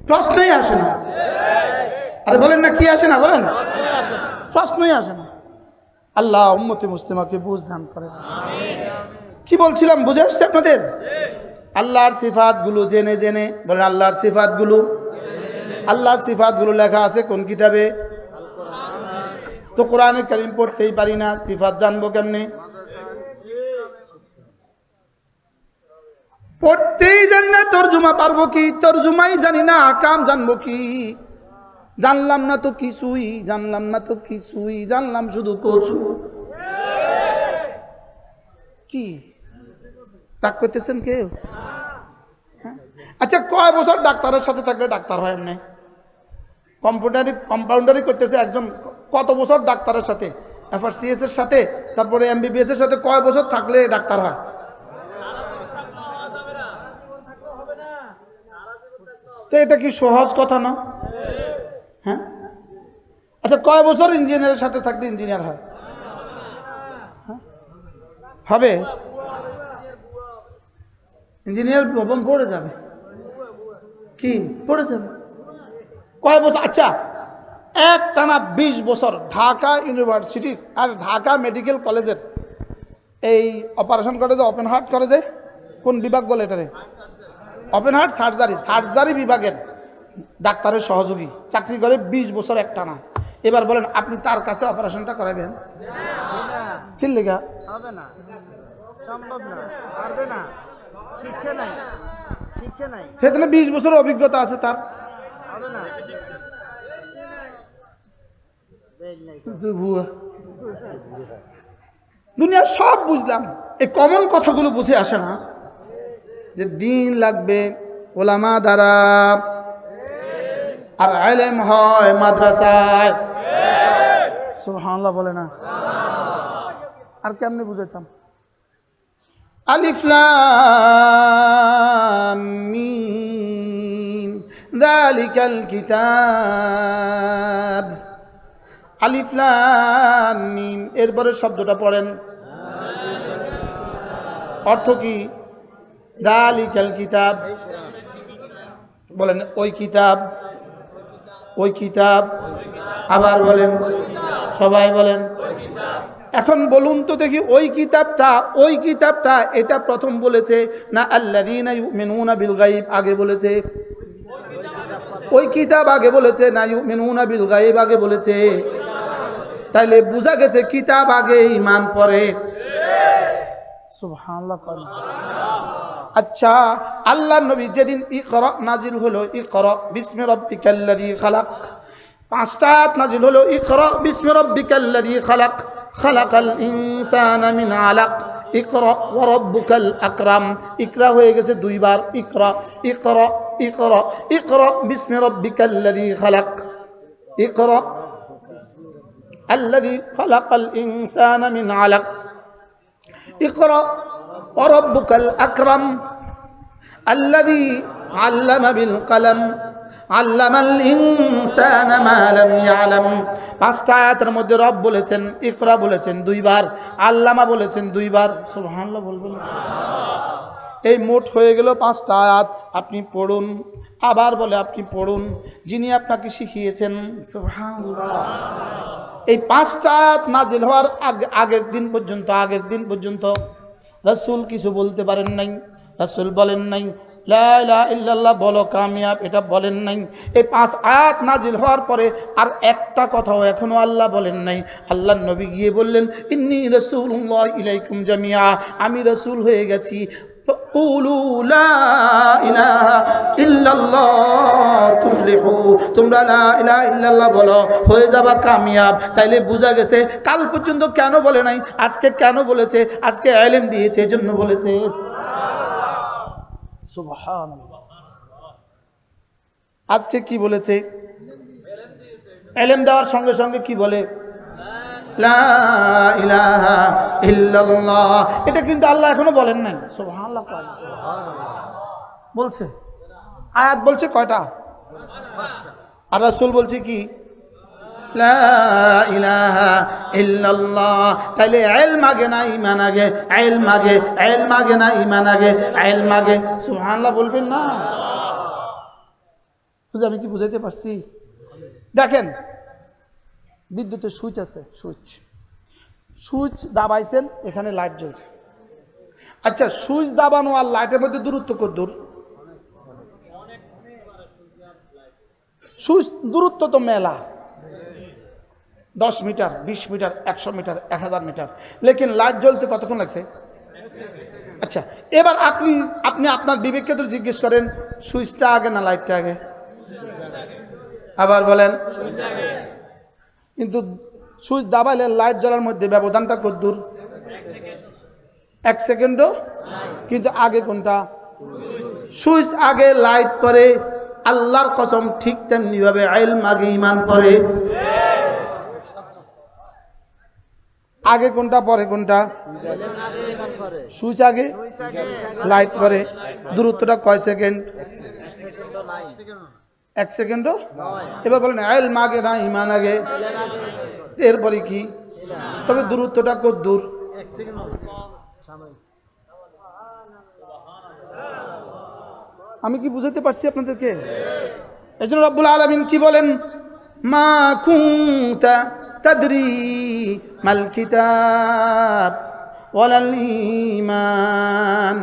প্রশ্নই আসে না। আরে বলেন না কি আসে না? বলেন প্রশ্নই আসে না। আল্লাহ উম্মতে মুসলিমাকে বুঝ দান করেন। কি বলছিলাম বুঝে আসছে আপনাদের? আল্লাহর সিফাতগুলো জেনে জেনে বলেন, আল্লাহর সিফাতগুলো, আল্লাহর সিফাতগুলো লেখা আছে কোন কিতাবে? তো কোরআনে কারীম পড়তেই পারি না, সিফাত জানবো কেমনে? পড়তেই জানি না, তরজমা পারবো কি? তরজমাই জানি না, আকাম জানবো কি? জানলাম না তো কিছুই, জানলাম না তো কিছুই, জানলাম শুধু কচু। কি রাগ করতেছেন কেউ? আচ্ছা, কয় বছর ডাক্তারের সাথে থাকলে ডাক্তার হয়? এমনি কম্পাউন্ডারি করতেছে একজন, কত বছর ডাক্তারের সাথে, FRCS এর সাথে, তারপরে MBBS এর সাথে কয় বছর থাকলে ডাক্তার হয়? তো এটা কি সহজ কথা না? হ্যাঁ, আচ্ছা, কয় বছর ইঞ্জিনিয়ারের সাথে থাকলে ইঞ্জিনিয়ার হয়? হবে? ইঞ্জিনিয়ার ভবন পড়ে যাবে, কি পড়ে যাবে? কয় বছর? আচ্ছা, এক টানা 20 বছর ঢাকা ইউনিভার্সিটির আর ঢাকা মেডিকেল কলেজের এই অপারেশন করে যে, ওপেন হার্ট করে যে, কোন বিভাগ বলে এটারে? ওপেন হার্ট সার্জারি বিভাগের ডাক্তারের সহযোগী চাকরি করে 20 বছর এক টানা। এবার বলেন, আপনি তার কাছে অপারেশনটা করাবেন? কি লেগা হবে না, সম্ভব না, পারবে না, শিক্ষা নাই, শিক্ষা নাই, সেখানে 20 বছর অভিজ্ঞতা আছে তার। হবে না, দুনিয়া সব বুঝলাম, এই কমন কথাগুলো বুঝে আসে না যে দিন লাগবে ওলামা দ্বারা, আর ইলম হয় মাদ্রাসায়। সুবহানাল্লাহ বলে না? আর কেমনে বুঝাইতাম? আলিফ লাম মিম যালিকাল কিতাব। আলিফ লাম মিম, এরপরে শব্দটা পড়েন, অর্থ কি? যালিকাল কিতাব, বলেন ওই কিতাব, ওই কিতাব, আবার বলেন, সবাই বলেন। এখন বলুন তো দেখি, ওই কিতাবটা এটা প্রথম বলেছে না আল্লাযীনা ইউমিনুনা বিল গায়ব আগে বলেছে? ওই কিতাব আগে বলেছে না ইউমিনুনা বিল গায়ব আগে বলেছে? তাইলে বোঝা গেছে কিতাব আগে, ঈমান পরে। সুবহানাল্লাহ। আচ্ছা, আল্লাহর নবী যেদিন ইকরা নাজিল হলো, ইকরা বিসমি রাব্বিকাল্লাযী খালাক, 5টা আয়াত নাজিল হলো, ইকরা বিসমি রাব্বিকাল্লাযী খালাক, খালাকাল ইনসানা মিন আলাক, ইকরা ওয়া রাব্বুকাল আকরাম। ইকরা হয়ে গেছে 2 বার, ইকরা ইকরা ইকরা ইকরা বিসমি রাব্বিকাল্লাযী খালাক, ইকরা আল্লাযী খালাকাল ইনসানা মিন আলাক, ইকরা ওয়া রাব্বুকাল আকরাম আল্লাযী আল্লামা বিল কলম আল্লামাল ইনসানা মা লাম ইয়ালাম। 5টা আয়াতের মধ্যে রব বলেছেন, ইকরা বলেছেন 2 বার, আল্লামা বলেছেন 2 বার। সুবহানাল্লাহ বলবেন? এই মোট হয়ে গেল 5টা আয়াত। আপনি পড়ুন, আবার বলে আপনি পড়ুন, যিনি আপনাকে শিখিয়েছেন। সুবহানাল্লাহ। এই 5টা আয়াত নাজিল হওয়ার আগের দিন পর্যন্ত রাসূল কিছু বলতে পারেন নাই। রাসূল বলেন নাই লা ইলাহা ইল্লাল্লাহ বলো কামিয়াব, এটা বলেন নাই। এই 5 আয়াত নাজিল হওয়ার পরে আর একটা কথাও এখনো আল্লাহ বলেন নাই। আল্লাহর নবী গিয়ে বললেন, ইন্নী রাসূলুল্লাহ ইলাইকুম জামিয়া, আমি রাসূল হয়ে গেছি। ফাকুলু লা ইলাহা ইল্লাল্লাহ তুফলিহু, তোমরা লা ইলাহা ইল্লাল্লাহ বলো, হয়ে যাবা কামিয়াব। তাইলে বোঝা গেছে কাল পর্যন্ত কেন বলে নাই, আজকে কেন বলেছে? আজকে ইলম দিয়েছে, এজন্য বলেছে। সুবহানাল্লাহ। আজকে কি বলেছে? ইলম দেওয়ার সঙ্গে সঙ্গে কি বলে? লা ইলাহা ইল্লাল্লাহ। এটা কিন্তু আল্লাহ এখনো বলেন নাই। সুবহানাল্লাহ বলছে। আয়াত বলছে কয়টা? আর রাসূল বলছে কি? লা ইলাহা ইল্লাল্লাহ। তাইলে ইলম আগে না ঈমান আগে? ইলম আগে। ইলম আগে না ঈমান আগে? ইলম আগে। সুবহানাল্লাহ বলবেন না? আমি কি বুঝাইতে পারছি? দেখেন, বিদ্যুতের সুইচ আছে, সুইচ দাবাইছেন, এখানে লাইট জ্বলছে। আচ্ছা, সুইচ দাবানো আর লাইটের মধ্যে দূরত্ব কত দূর? সুইচ দূরত্ব তো মেলা, 10 মিটার, 20 মিটার, 100 মিটার, 1000 মিটার, লেকিন লাইট জ্বলতে কতক্ষণ লাগছে? আচ্ছা, এবার আপনি আপনি আপনার বিবেককে তো জিজ্ঞেস করেন, সুইচটা আগে না লাইটটা আগে? আবার বলেন। কিন্তু সুইচ দাবাইলে লাইট জ্বলার মধ্যে ব্যবধানটা কত দূর? 1 সেকেন্ডও। কিন্তু আগে কোনটা? সুইচ আগে, লাইট পরে। আল্লাহর কসম ঠিক তেমনি ভাবে ইলম আগে, ঈমান পরে। আগে কোনটা পরে কোনটা? সুইচ আগে, লাইট পরে। দূরত্বটা কয় সেকেন্ড? 1 সেকেন্ডও। এবার বলেন ইলম আগে না ঈমান আগে? এরপরে কি? তবে দূরত্বটা কত দূর? আমি কি বুঝাতে পারছি আপনাদেরকে? এজন্য রব্বুল আলামিন কি বলেন? মা কুনতা তাদরি মাল কিতাব ওয়ালাল ঈমান।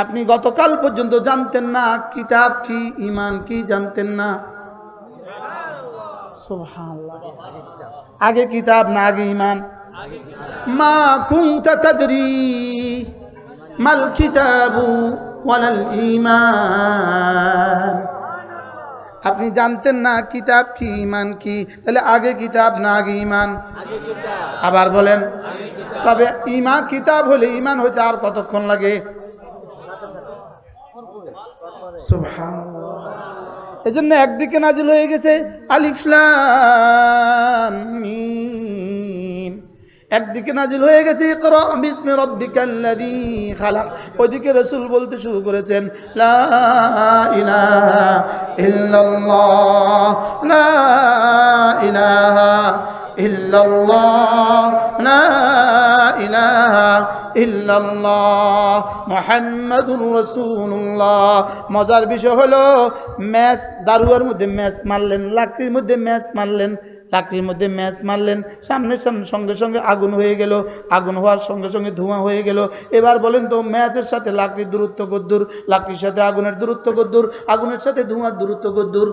আপনি গতকাল পর্যন্ত জানতেন না কিতাব কি, ঈমান কি জানতেন না। সুবহানাল্লাহ। আগে কিতাব না আগে ঈমান? মা কুনতা তাদরি মাল কিতাবু ওয়ালাল ঈমান। আপনি জানতেন না কিতাব কি, ঈমান কি, তাহলে আগে কিতাব না আগে ঈমান? আবার বলেন। তবে ঈমান, কিতাব হলে ঈমান হইতে আর কতক্ষণ লাগে? সুবহানাল্লাহ। এজন্য একদিকে নাজিল হয়ে গেছে আলিফ লাম মিম, একদিকে নাজিল হয়ে গেছে ইকরা বিসমি রাব্বিকাল্লাযী খালাক। ওইদিকে রাসূল বলতে শুরু করেছেন লা ইলাহা ইল্লাল্লাহ, লা ইলাহা ইল্লাল্লাহ, লা ইলাহা ইল্লাল্লাহ মুহাম্মাদুর রাসূলুল্লাহ। মজার বিষয় হলো ম্যাচ, দারুয়ার মধ্যে ম্যাচ মারলেন, লাকড়ির মধ্যে ম্যাচ মারলেন, লাকড়ির মধ্যে ম্যাচ মারলেন, সামনে সামনে সঙ্গে সঙ্গে আগুন হয়ে গেল, আগুন হওয়ার সঙ্গে সঙ্গে ধোঁয়া হয়ে গেল। এবার বলেন তো ম্যাচের সাথে লাকড়ির দূরত্ব কদ্দূর? লাকড়ির সাথে আগুনের দূরত্ব কদ্দূর? আগুনের সাথে ধোঁয়ার দূরত্ব কদ্দূর?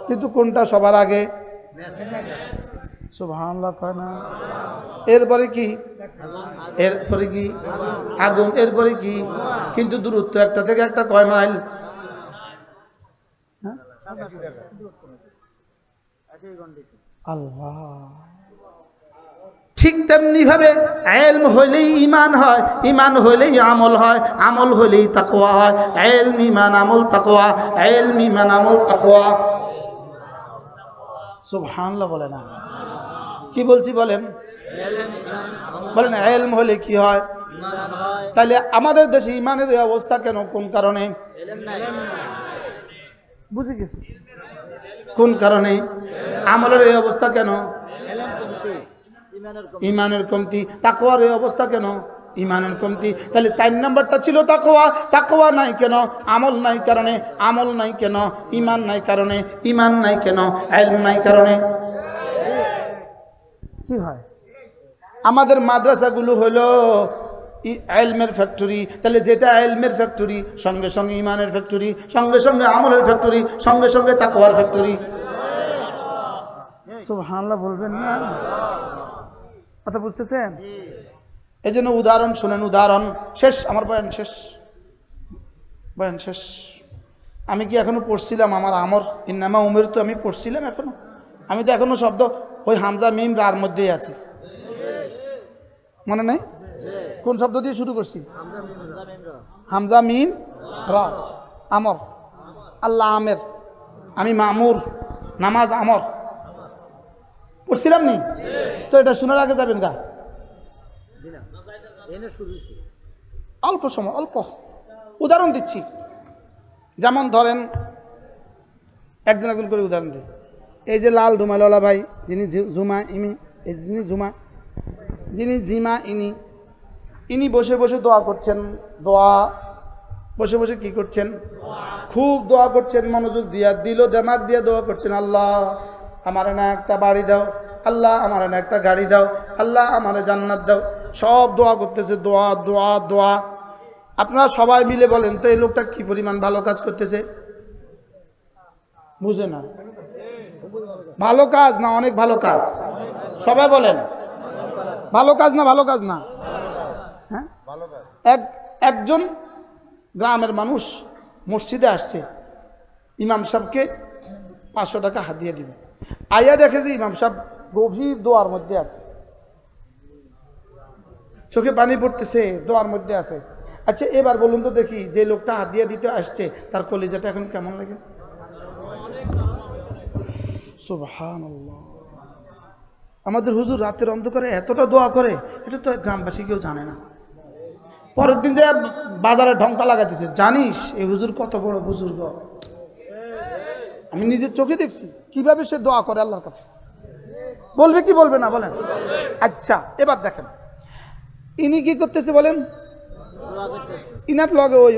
কিন্তু কোনটা সবার আগে? সুবহানাল্লাহ কয় না? এরপরে কি? এরপরে কি? আগুন। এরপরে কি? কিন্তু দূরত্ব একটা থেকে একটা কয় মাইল? আল্লাহ। ঠিক তেমনি ভাবে ইলম হইলেই ঈমান হয়, ঈমান হইলেই আমল হয়, আমল হইলেই তাকওয়া হয়। ইলম ঈমান আমল তাকওয়া, ইলম ঈমান আমল তাকওয়া। সুবহানাল্লাহ বলে না? কি বলছি বলেন? বলেন ইলম হলে কি হয়? তাহলে আমাদের দেশে ঈমানের এই অবস্থা কেন? কোন কারণে? বুঝে গেছি কোন কারণে? আমলের এই অবস্থা কেন? ঈমানের কমতি। তাকওয়ার এই অবস্থা কেন? ঈমানের কমতি। তাহলে 4 নাম্বারটা ছিল তাকওয়া। তাকওয়া নাই কেন? আমল নাই কারণে। আমল নাই কেন? ঈমান নাই কারণে। ঈমান নাই কেন? ইলম নাই কারণে। কি হয়? আমাদের মাদ্রাসাগুলো হলো ইলমের ফ্যাক্টরি। তাহলে যেটা ইলমের ফ্যাক্টরি, সঙ্গে সঙ্গে ঈমানের ফ্যাক্টরি, সঙ্গে সঙ্গে আমলের ফ্যাক্টরি, সঙ্গে সঙ্গে তাকওয়ার ফ্যাক্টরি। সুবহানাল্লাহ বলবেন না? কথা বুঝতেছেন? এই জন্য উদাহরণ শুনেন, উদাহরণ। শেষ, আমার বয়ান শেষ, বয়ান শেষ। আমি কি এখনো পড়ছিলাম আমার আমর ইন্নামা উমের? তো আমি পড়ছিলাম এখনো? আমি তো এখনো শব্দ ওই হামজা মিম রার মধ্যেই আছি। মনে নেই কোন শব্দ দিয়ে শুরু করছি? হামজা মিম রা। আমর, আল্লাহ আমের, আমি মামুর, নামাজ আমর। পড়ছিলাম নি? তো এটা শোনার আগে যাবেন গা? অল্প সময়, অল্প উদাহরণ দিচ্ছি। যেমন ধরেন, একজন একজন করে উদাহরণ দিই। এই যে লাল রুমালওয়ালা ভাই, যিনি জুমা ইনি, যিনি জুমা, যিনি জিমা ইনি, ইনি বসে বসে দোয়া করছেন। দোয়া বসে বসে কি করছেন? খুব দোয়া করছেন, মনোযোগ দিয়া, দিল দেমাগ দিয়া দোয়া করছেন। আল্লাহ আমার না একটা বাড়ি দাও, আল্লাহ আমার না একটা গাড়ি দাও, আল্লাহ আমার জান্নাত দাও। সব দোয়া করতেছে, দোয়া দোয়া দোয়া। আপনারা সবাই মিলে বলেন তো এই লোকটা কি পরিমাণ ভালো কাজ করতেছে? বুঝে না? ভালো কাজ না অনেক ভালো কাজ? সবাই বলেন ভালো কাজ না ভালো কাজ না? হ্যাঁ, একজন গ্রামের মানুষ মসজিদে আসছে, ইমাম সাহেবকে 500 টাকা হাতিয়ে দিবে। আইয়া দেখে যে ইমাম সাহেব গভীর দোয়ার মধ্যে আছে, চোখে পানি পড়তেছে, দোয়ার মধ্যে আছে। আচ্ছা এবার বলুন তো দেখি, যে লোকটা হাদিয়া দিতে আসছে তার কলিজাটা এখন কেমন লাগে? সুবহানাল্লাহ। আমাদের হুজুর রাতের অন্ধকারে এতটা দোয়া করে, এটা তো গ্রামবাসী কেউ জানে না। পরের দিন যে বাজারে ঢঙ্কা লাগাতেছে, জানিস এই হুজুর কত বড় বুজুর্গ? আমি নিজের চোখে দেখছি কিভাবে সে দোয়া করে আল্লাহর কাছে। বলবে কি বলবে না বলেন? আচ্ছা এবার দেখেন ইনি কি করতেছে বলেন? ইনার লগে ওই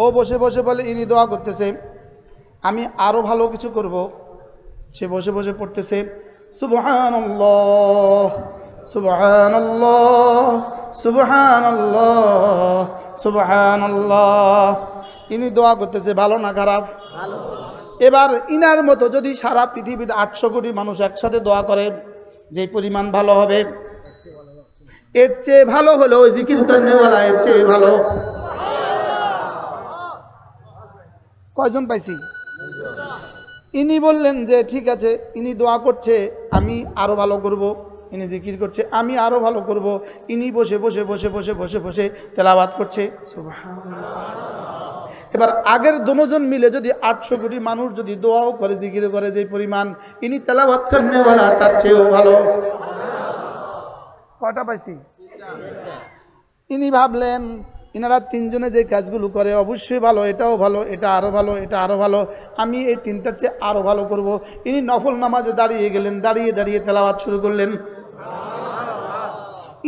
ও বসে বসে বলে, ইনি দোয়া করতেছে আমি আরো ভালো কিছু করব। সে বসে বসে পড়তেছে সুবহানাল্লাহ সুবহানাল্লাহ সুবহানাল্লাহ সুবহানাল্লাহ। ইনি দোয়া করতেছে, ভালো না খারাপ? এবার ইনার মতো যদি সারা পৃথিবীর 800 কোটি মানুষ একসাথে দোয়া করে, যে পরিমাণ ভালো হবে, এর চেয়ে ভালো হলো ওই জিকির করনেওয়ালা, এর চেয়ে ভালো কয়জন পাইছি? ইনি বললেন যে ঠিক আছে, ইনি দোয়া করছে আমি আরো ভালো করব, ইনি জিকির করছে আমি আরো ভালো করব। ইনি বসে বসে বসে বসে বসে বসে তেলাওয়াত করছে সুবহানাল্লাহ। এবার আগের দুজন মিলে যদি 800 কোটি মানুষ যদি দোয়াও করে, জিকির করে, যে পরিমাণ ইনি তেলাওয়াত করনেওয়ালা তার চেয়েও ভালো। কয়টা পাইছি? ইনি ভাবলেন ইনারা তিনজনে যে কাজগুলো করে অবশ্যই ভালো, এটাও ভালো, এটা আরো ভালো, এটা আরো ভালো, আমি এই তিনটার চেয়ে আরো ভালো করব। ইনি নফল নামাজে দাঁড়িয়ে গেলেন, দাঁড়িয়ে দাঁড়িয়ে তেলাওয়াত শুরু করলেন।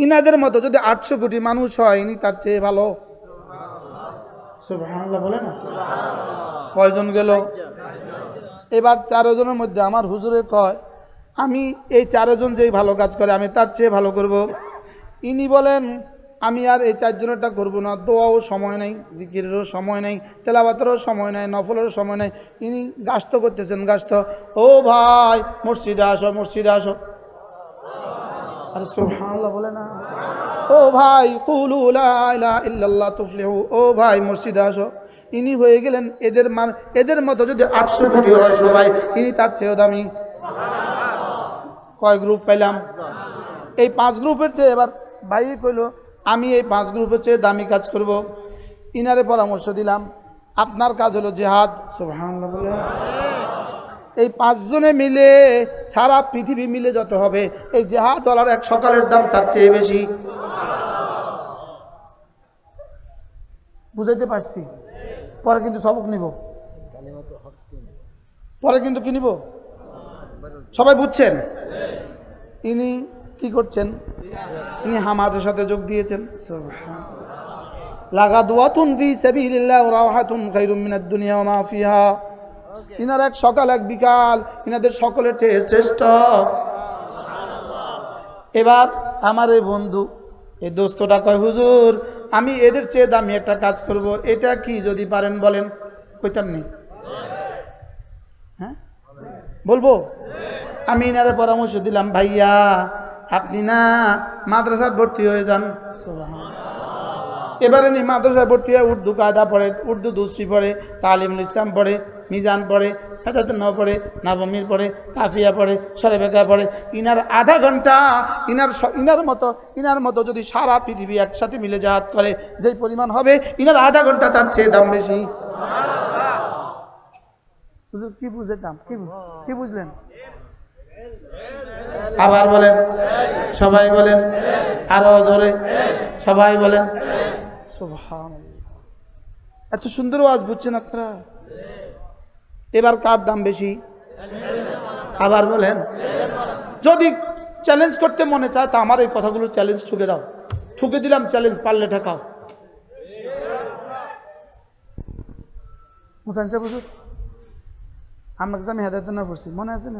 ইনাদের মতো যদি 800 কোটি মানুষ হয়, ইনি তার চেয়ে ভালো। সুবহানাল্লাহ বলে না? কয়জন গেল? এবার 4 জনের মধ্যে আমার হুজুরে কয় আমি এই 4 জন যেই ভালো কাজ করে আমি তার চেয়ে ভালো করব। ইনি বলেন আমি আর এই 4 জনেরটা করবো না, দোয়াও সময় নেই, জিকিরেরও সময় নেই, তেলাওয়াতেরও সময় নেই, নফলেরও সময় নেই। ইনি গাস্ত করতেছেন, গাস্ত। ও ভাই মসজিদে আসো, মসজিদে আসো। আরে সুবহানাল্লাহ বলে না? ও ভাই কুলু লা ইলাহা ইল্লাল্লাহ তুফলিহু, ও ভাই মসজিদে আসো। ইনি হয়ে গেলেন এদের মতো যদি 800 কোটি হয় সবাই, ইনি তার চেয়েও দামি। কয় গ্রুপ পাইলাম? এই 5 গ্রুপের চেয়ে এবার ভাই কইল আমি এই 5 গ্রুপের চেয়ে দামি কাজ করব। ইনারে পরামর্শ দিলাম আপনার কাজ হলো জিহাদ। সুবহানাল্লাহ বলে। এই 5 জনে মিলে সারা পৃথিবী মিলে যত হবে, এই জিহাদ ওয়ালার এক সকালের দাম তার চেয়ে বেশি। বুঝাইতে পারছি? পরে কিন্তু সবক নিব, পরে কিন্তু কি নিব সবাই বুঝছেন? ইনি কি করছেন? ইনি হামাজের সাথে যোগ দিয়েছেন। লাগাদওয়াতুন ফি সাবিলিল্লাহ ওয়া রাওহাতুন খায়রুম মিনাদ দুনিয়া ওয়া মা ফিহা। ইনার এক সকাল এক বিকাল ইনাদের সকলের চেয়ে শ্রেষ্ঠ। এবার আমার এই বন্ধু এই দোস্তটা কয় হুজুর আমি এদের চেয়ে দামি একটা কাজ করব, এটা কি যদি পারেন বলেন? কইতাম নি? হ্যাঁ বলবো? আমি ইনারে পরামর্শ দিলাম ভাইয়া আপনি না মাদ্রাসায় ভর্তি হয়ে যান। এবারে নি মাদ্রাসায় ভর্তি হয়ে উর্দু কায়দা পড়ে, উর্দু দুসরি পড়ে, তালিমুল ইসলাম পড়ে, মিজান পড়ে, হেদায়েতুন নবী পড়ে, নাবমীর পড়ে, কাফিয়া পড়ে, সরেবেকা পড়ে। ইনার আধা ঘন্টা ইনার মতো যদি সারা পৃথিবী একসাথে মিলে জিহাদ করে যেই পরিমাণ হবে, ইনার আধা ঘন্টা তার চেয়ে দাম বেশি। হুজুর কি বুঝলাম? কি বুঝলেন? আবার বলেন, সবাই বলেন, আরো জোরে সবাই বলেন সুবহানাল্লাহ। এত সুন্দর ওয়াজ বুঝছেন আপনারা? এবার কার দাম বেশি? আবার বলেন। যদি চ্যালেঞ্জ করতে মনে চায় তা আমার এই কথাগুলো চ্যালেঞ্জ ঠুকে দাও। ঠুকে দিলাম চ্যালেঞ্জ, পারলে ঠেকাও। মুসান সাহেব হুজুর আমার কাছে আমি হেদায়েতুন নবী পড়ছি, মনে আছে না?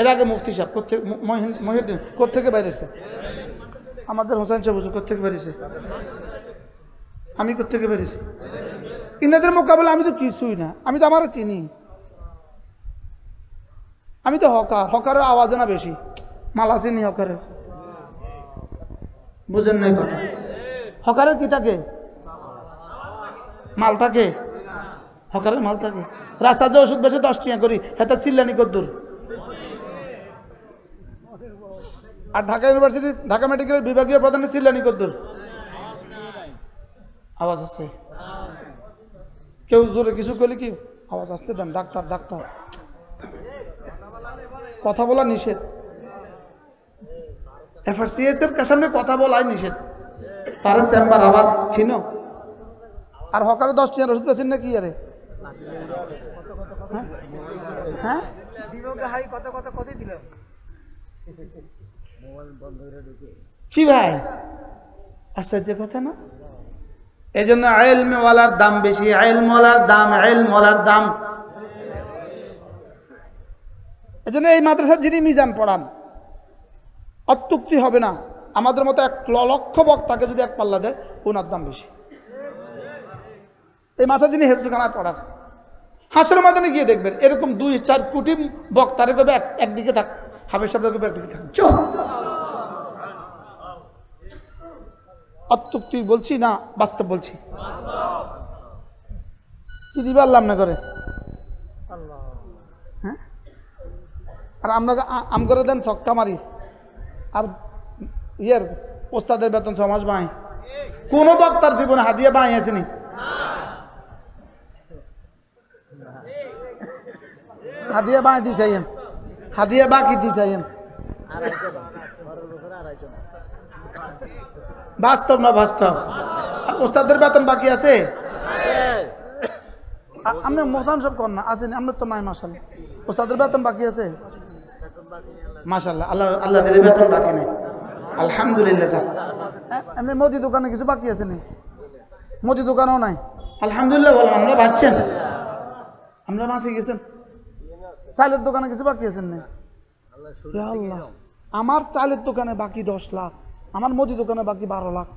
এর আগে মুফতি সাহেব মহিউদ্দিন কোত্থেকে বাইরেছে? আমাদের হোসেন সাহেব হুজুর কোত্থেকে বেরিয়েছে? আমি কোত্থেকে বেরিয়েছি? ইনাদের মোকাবেলা আমি তো কিছুই না, আমি তো আমারও চিনি। আমি তো হকারের আওয়াজ না বেশি, মালা চিনি হকারের। বুঝেন নাই কথা? হকারের কি থাকে? মাল থাকে। হকারের মাল থাকে। রাস্তাতে ওষুধ বেশি 10 টাকা করি, হেতা চিল্লানি কদ্দুর। আর ঢাকা ইউনিভার্সিটি ঢাকা মেডিকেলের বিভাগীয় প্রধানের চিল্লানি কদ্দুর। আওয়াজ আছে। কেউ জোরে কিছু করলে কি আওয়াজ আসতে দেন? ডাক্তার ডাক্তার কথা বলা নিষেধ। এফআরসিএস এর সামনে কথা বলাই নিষেধ। তার চেম্বার আওয়াজ ক্ষীণ। আর হকারে 10 টাকার ওষুধ পেয়েছেন না কি? আরে হ্যাঁ কি ভাই, আশ্চর্য কথা না? এই জন্য ইলমওয়ালার দাম বেশি, ইলমওয়ালার দাম। এই জন্য এই মাদ্রাসার যিনি মিজান পড়ান, অত্যুক্তি হবে না। আমাদের মতো 1,00,000 বক্তাকে যদি এক পাল্লা দেয়, ওনার দাম বেশি। এই মাথা যিনি হেফজখানায় পড়ান, হাসরের ময়দানে গিয়ে দেখবেন এরকম 2-4 কোটি বক্তারে কবে একদিকে থাক, হাফেজ সাহেবরা কবে একদিকে থাক। অত্যুক্তি বলছি না বাস্তব বলছি? কি দিবে আল্লাহ না করে? হ্যাঁ, আর আমরা আম করে দেন ছক্কা মারি, আর ইয়ের ওস্তাদের বেতন 6 মাস বাঁই। কোন বক্তার জীবনে হাদিয়া বাঁই আসেনি? হাদিয়া বাঁই দি চাইয়েন, হাদিয়া বাকি দি চাইয়েন। বাস্তব না বাস্তব? আর ওস্তাদের বেতন বাকি আছে? আপনি মোহতাম সব কর না আসেনি, আপনার তো নাই। মাশাআল্লাহ, ওস্তাদের বেতন বাকি আছে? মাশাআল্লাহ, আল্লাহ দিলে বেতন বাকি নেই, আলহামদুলিল্লাহ। এমনি মুদি দোকানে কিছু বাকি আছে নি? মুদি দোকানও নাই, আলহামদুলিল্লাহ বলেন। আমরা বাঁচছেন, আমরা বাঁচে গেছেন। চালের দোকানে কিছু বাকি আছেন না? আল্লাহ, আমার চালের দোকানে বাকি 10 লাখ, আমার মুদি দোকানে বাকি 12 লাখ।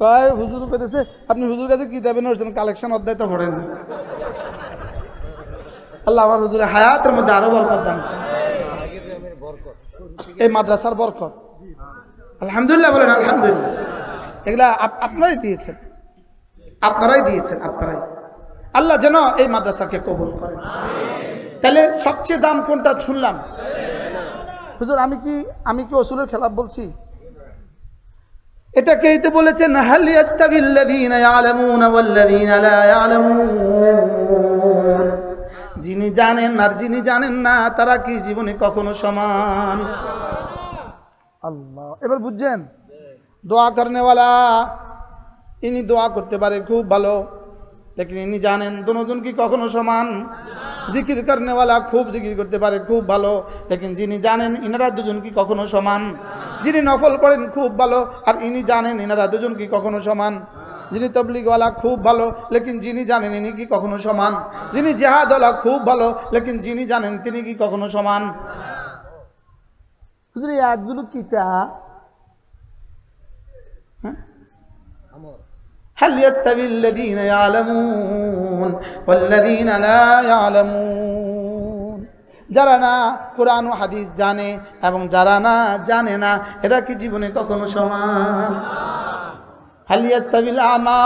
কয় হুজুর কইতেছে আপনি হুজুর কাছে কি দেবেন? কালেকশন অধ্যায় তো পড়েন। আল্লাহ আমার হুজুরের হায়াতের মধ্যে আরো বরকত দান। এই মাদ্রাসার বরকত, আলহামদুলিল্লাহ বলেন আলহামদুলিল্লাহ। এগুলা আপনারাই দিয়েছেন, আপনারাই। আল্লাহ যেন এই মাদ্রাসাকে কবুল করেন। তাহলে সবচেয়ে দাম কোনটা শুনলাম? হুজুর আমি কি ওসুলের খেলাফ বলছি? এটাকে তো বলেছেন হাল ইয়াস্তাবিল্লাযীনা ইয়ালামুনা ওয়াল্লাযীনা লা ইয়ালামুন। যিনি জানেন আর যিনি জানেন না, তারা কি জীবনে কখনো সমান? আল্লাহ, এবার বুঝছেন? দোয়া করনেওয়ালা ইনি দোয়া করতে পারে খুব ভালো, লেকিন ইনি জানেন দুজন কি কখনো সমান? জিকির করনেওয়ালা খুব জিকির করতে পারে খুব ভালো, লেকিন যিনি জানেন ইনারা দুজন কি কখনো সমান? যিনি নফল পড়েন খুব ভালো, আর ইনি জানেন ইনারা দুজন কি কখনো সমান? যিনি তবলিগওয়ালা খুব ভালো, লেকিন যিনি জানেন ইনি কি কখনো সমান? যিনি জিহাদওয়ালা খুব ভালো, লেকিন যিনি জানেন তিনি কি কখনো সমান? হুজুর এই আয়াতগুলো কিটা? হাল ইয়াস্তাবিল্লাযীনা ইয়ালামুন ওয়াল্লাযীনা লা ইয়ালামুন। যারা না কোরআন ও হাদিস জানে এবং যারা না জানে না, এরা কি জীবনে কখনো সমান? হাল ইয়াস্তাবিল আমা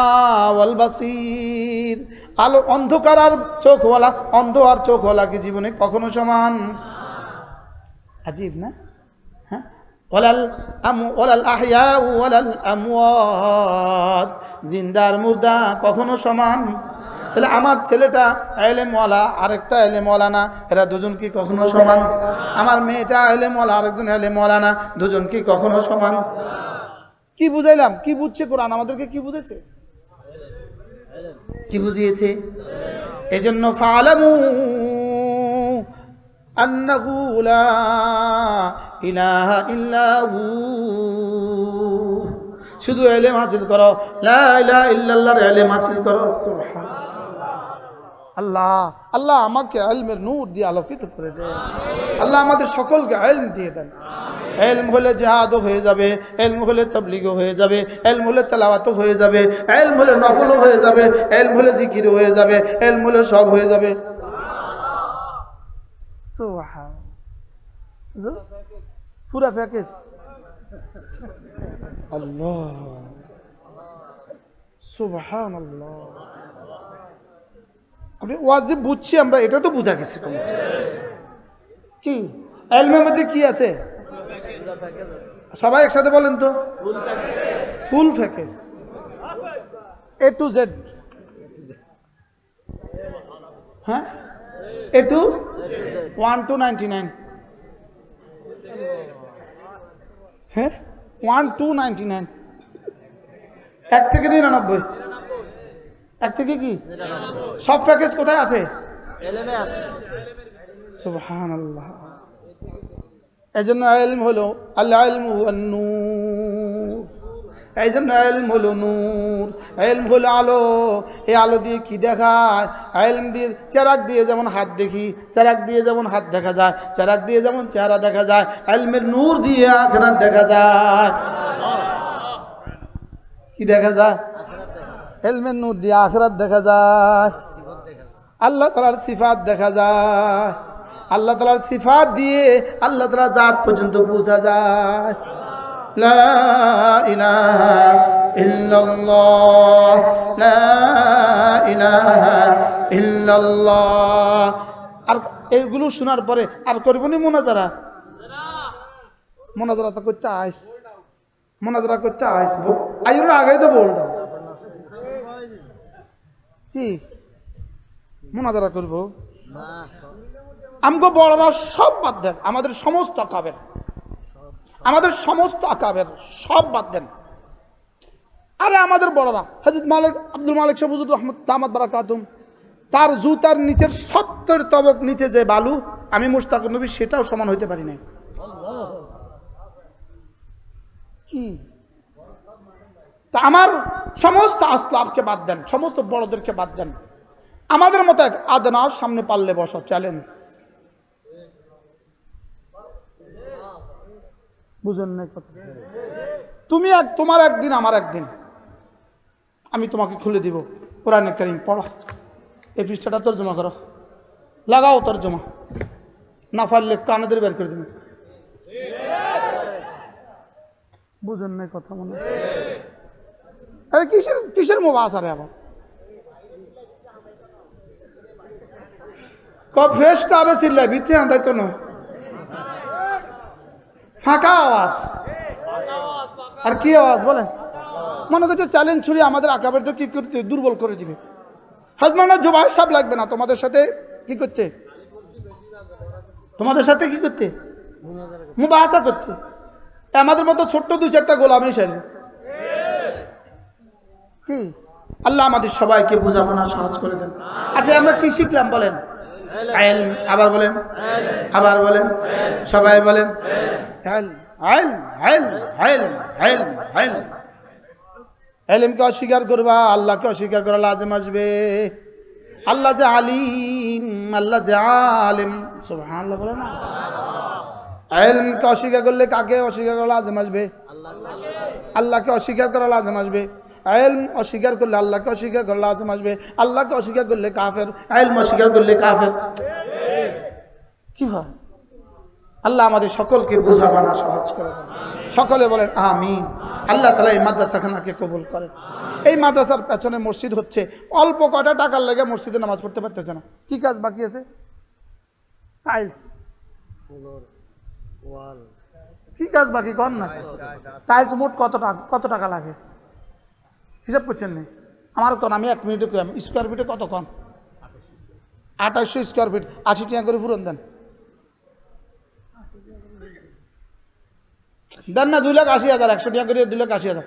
ওয়াল বাসীর। আলো অন্ধকার আর চোখওয়ালা, অন্ধ আর চোখওয়ালা কি জীবনে কখনো সমান? আজীব না? হ্যাঁ, ওয়ালাল আহইয়া ওয়ালাল আমওয়াত। জিন্দার মুর্দা কখনো সমান? তাহলে আমার ছেলেটা ইলমওয়ালা, আরেকটা ইলমওয়ালা না, এরা দুজন কি কখনো সমান? আমার মেয়েটা ইলমওয়ালা, আরেকজন ইলমওয়ালা না, দুজন কি কখনো সমান? কি বুঝাইলাম? কি বুঝছে কোরআন আমাদেরকে? কি বুঝেছে? কি বুঝিয়েছে? এজন্য ফালামু আন্নাহু লা ইলাহা ইল্লা হু শুধু ইলম হাসিল করো, লা ইলাহা ইল্লাল্লাহর ইলম হাসিল করো। সুবহানাল্লাহ। আল্লাহ আল্লাহ আমাকে ইলমের নূর দিয়ে আলোকিত করে দেন। আল্লাহ আমাদের সকলকে ইলম দিয়ে দেন। ইলম হলে জিহাদও হয়ে যাবে, ইলম হলে তাবলীগও হয়ে যাবে, ইলম হলে তেলাওয়াতও হয়ে যাবে, ইলম হলে নফলও হয়ে যাবে, ইলম হলে জিকিরও হয়ে যাবে, ইলম হলে সব হয়ে যাবে। সুবহানাল্লাহ। পুরা প্যাকেজ। আল্লাহ সুবহানাল্লাহ। আপনি ওয়াজিব বুঝছি আমরা, এটা তো বোঝা গেছে কি ইলমের মধ্যে কি আছে? সবাই একসাথে বলেন তো, full package, A to Z. হ্যাঁ, এ টু 1 to 99। হ্যাঁ, 1 to 99, 1 থেকে 99, 1 থেকে কি সব প্যাকেজ কোথায় আছে? এলেমে আছে। সুবহানাল্লাহ। এই জন্য ইলম হলো আল ইলমু ওয়ান নূর। এই জন্য ইলম হলো নূর, ইলম হলো আলো। এই আলো দিয়ে কি দেখায়? ইলম দিয়ে, চেরাগ দিয়ে যেমন হাত দেখি, চেরাগ দিয়ে যেমন হাত দেখা যায়, চেরাগ দিয়ে যেমন চেহারা দেখা যায়, ইলমের নূর দিয়ে আখিরাত দেখা যায়। কি দেখা যায়? ইলমের নূর দিয়ে আখিরাত দেখা যায়, আল্লাহ তাআলার সিফাত দেখা যায়, আল্লাহ তাআলার সিফাত দিয়ে আল্লাহ তাআলার জাত পর্যন্ত পৌঁছা যায়। লা ইলাহা ইল্লাল্লাহ, লা ইলাহা ইল্লাল্লাহ। আর এইগুলো শোনার পরে আর করব না মুনাজারা? মুনাজারা তো করতে আইস, মুনাজারা করতে আইস, আইও না, আগেই তো বললাম কি মুনাজারা করব। আমগো বড়রা সব বাদ দেন, আমাদের সমস্ত আকাবের, আমাদের সমস্ত আকাবের সব বাদ দেন। আরে আমাদের বড়রা হযরত মালিক আব্দুল মালিক সাহেব হুজুর রহমত দামাত বারাকাতুম, তার জুতার নিচের 70 তবক নিচে যে বালু, আমি মুশতাক নবী সেটাও সমান হইতে পারি নাই। কি তা আমার সমস্ত আসলাফকে বাদ দেন, সমস্ত বড়দেরকে বাদ দেন, আমাদের মতো এক আদনার সামনে পারলে বসা চ্যালেঞ্জ। বুঝেন না কথা? তুমি তোমার একদিন আমার একদিন, আমি তোমাকে খুলে দিব কোরআনে কারীম পড়ো, এই পৃষ্ঠাটা তর্জমা করো, লাগাও তর্জমা, না পারলে কানেদের বের করে দিন। বুঝেন না কথা? মনে আরে কিসের কিসের মোবাস আরে আবার কব ফ্রেশটা আবে চিল্লাই ভিতরে আনতাই তো না, ফাঁকা আওয়াজ। আর কি আওয়াজ বলেন? মনে করছে চ্যালেঞ্জ ছুড়ে আমাদের আকাবেরদের কি করতে, দুর্বল করে দিবে। হাজমানা জুবাই সাহেব লাগবে না তোমাদের সাথে কি করতে, তোমাদের সাথে কি করতে, মুবাহাসা করতে। আমাদের মতো ছোট্ট 2-4টা গোলামি সারবে কি। আল্লাহ আমাদের সবাইকে বুঝাবানা সহজ করে দেন। আচ্ছা আমরা কি শিখলাম বলেন? ইলম। আবার বলেন, আবার বলেন, সবাই বলেন ইলম, ইলম, ইলম, ইলম, ইলম, ইলম। ইলমকে অস্বীকার করবা, আল্লাহকে অস্বীকার করা লাজিম আসবে। আল্লাহ যে আলিম, আল্লাহ যে আলিম, সুবহানাল্লাহ বলে না। ইলমকে অস্বীকার করলে কাকে অস্বীকার করা লাজিম আসবে? আল্লাহকে অস্বীকার করা লাজিম আসবে। ইলম অস্বীকার করলে আল্লাহকে অস্বীকার করা লাজিম আসবে। আল্লাহকে অস্বীকার করলে কাফের, ইলম অস্বীকার করলে কাফের। কি হয়? আল্লাহ আমাদের সকলকে বুঝাবানা সহজ করে দেন। সকলে বলেন আমিন। আল্লাহ তাআলা এই মাদ্রাসাখানাকে কবুল করেন। এই মাদ্রাসার পেছনে মসজিদ হচ্ছে, অল্প কয়টা টাকার লেগে মসজিদে নামাজ পড়তে পারতেছে না। কি কাজ বাকি আছে? টাইলস, কি কাজ বাকি কর না? টাইলস মোট কত টাকা লাগে হিসাব করছেন না? আমার কন, আমি 1 মিনিটে কম, স্কোয়ার ফিটে কত কম? 2800 স্কোয়ার ফিট, 80 টাকা করে পূরণ দেন। দেন না 2,80,000, 100 টাকা করে 2,80,000।